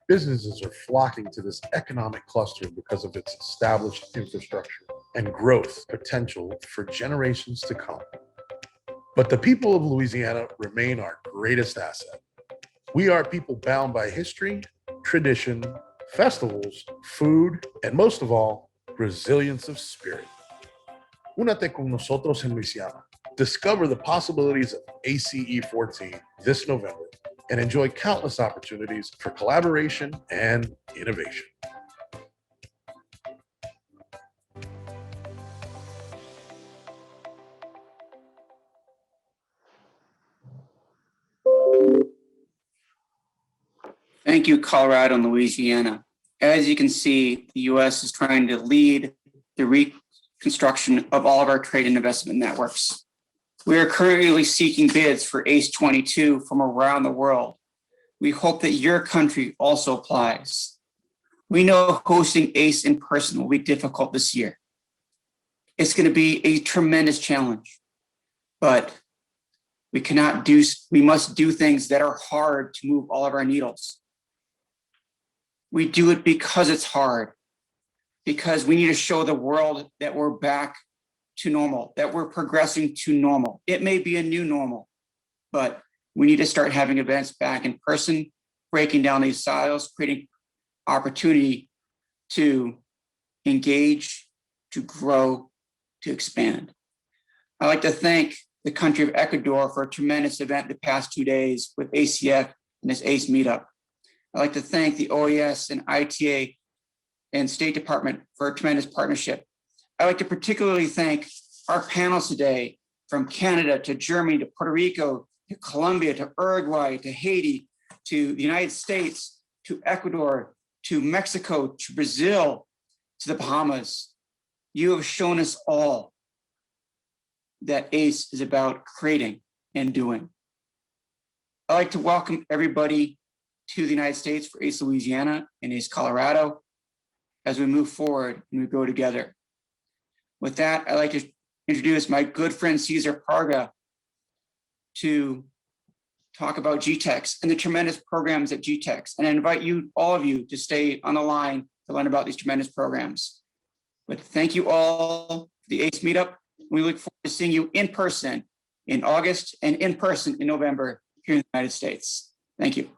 Businesses are flocking to this economic cluster because of its established infrastructure and growth potential for generations to come. But the people of Louisiana remain our greatest asset. We are people bound by history, tradition, festivals, food, and most of all, resilience of spirit. Únete con nosotros en Louisiana. Discover the possibilities of ACE 14 this November and enjoy countless opportunities for collaboration and innovation. Thank you, Colorado and Louisiana. As you can see, the U.S. is trying to lead the reconstruction of all of our trade and investment networks. We are currently seeking bids for ACE 22 from around the world. We hope that your country also applies. We know hosting ACE in person will be difficult this year. It's going to be a tremendous challenge, but we must do things that are hard to move all of our needles. We do it because it's hard, because we need to show the world that we're back to normal, that we're progressing to normal. It may be a new normal, but we need to start having events back in person, breaking down these silos, creating opportunity to engage, to grow, to expand. I'd like to thank the country of Ecuador for a tremendous event the past 2 days with ACF and this ACE meetup. I'd like to thank the OES and ITA and State Department for a tremendous partnership. I'd like to particularly thank our panels today, from Canada to Germany to Puerto Rico to Colombia to Uruguay to Haiti to the United States to Ecuador to Mexico to Brazil to the Bahamas. You have shown us all that ACE is about creating and doing. I'd like to welcome everybody to the United States for ACE Louisiana and ACE Colorado as we move forward and we grow together. With that, I'd like to introduce my good friend Cesar Parga to talk about GTEx and the tremendous programs at GTEx. And I invite you, all of you, to stay on the line to learn about these tremendous programs. But thank you all for the ACE meetup. We look forward to seeing you in person in August and in person in November here in the United States. Thank you.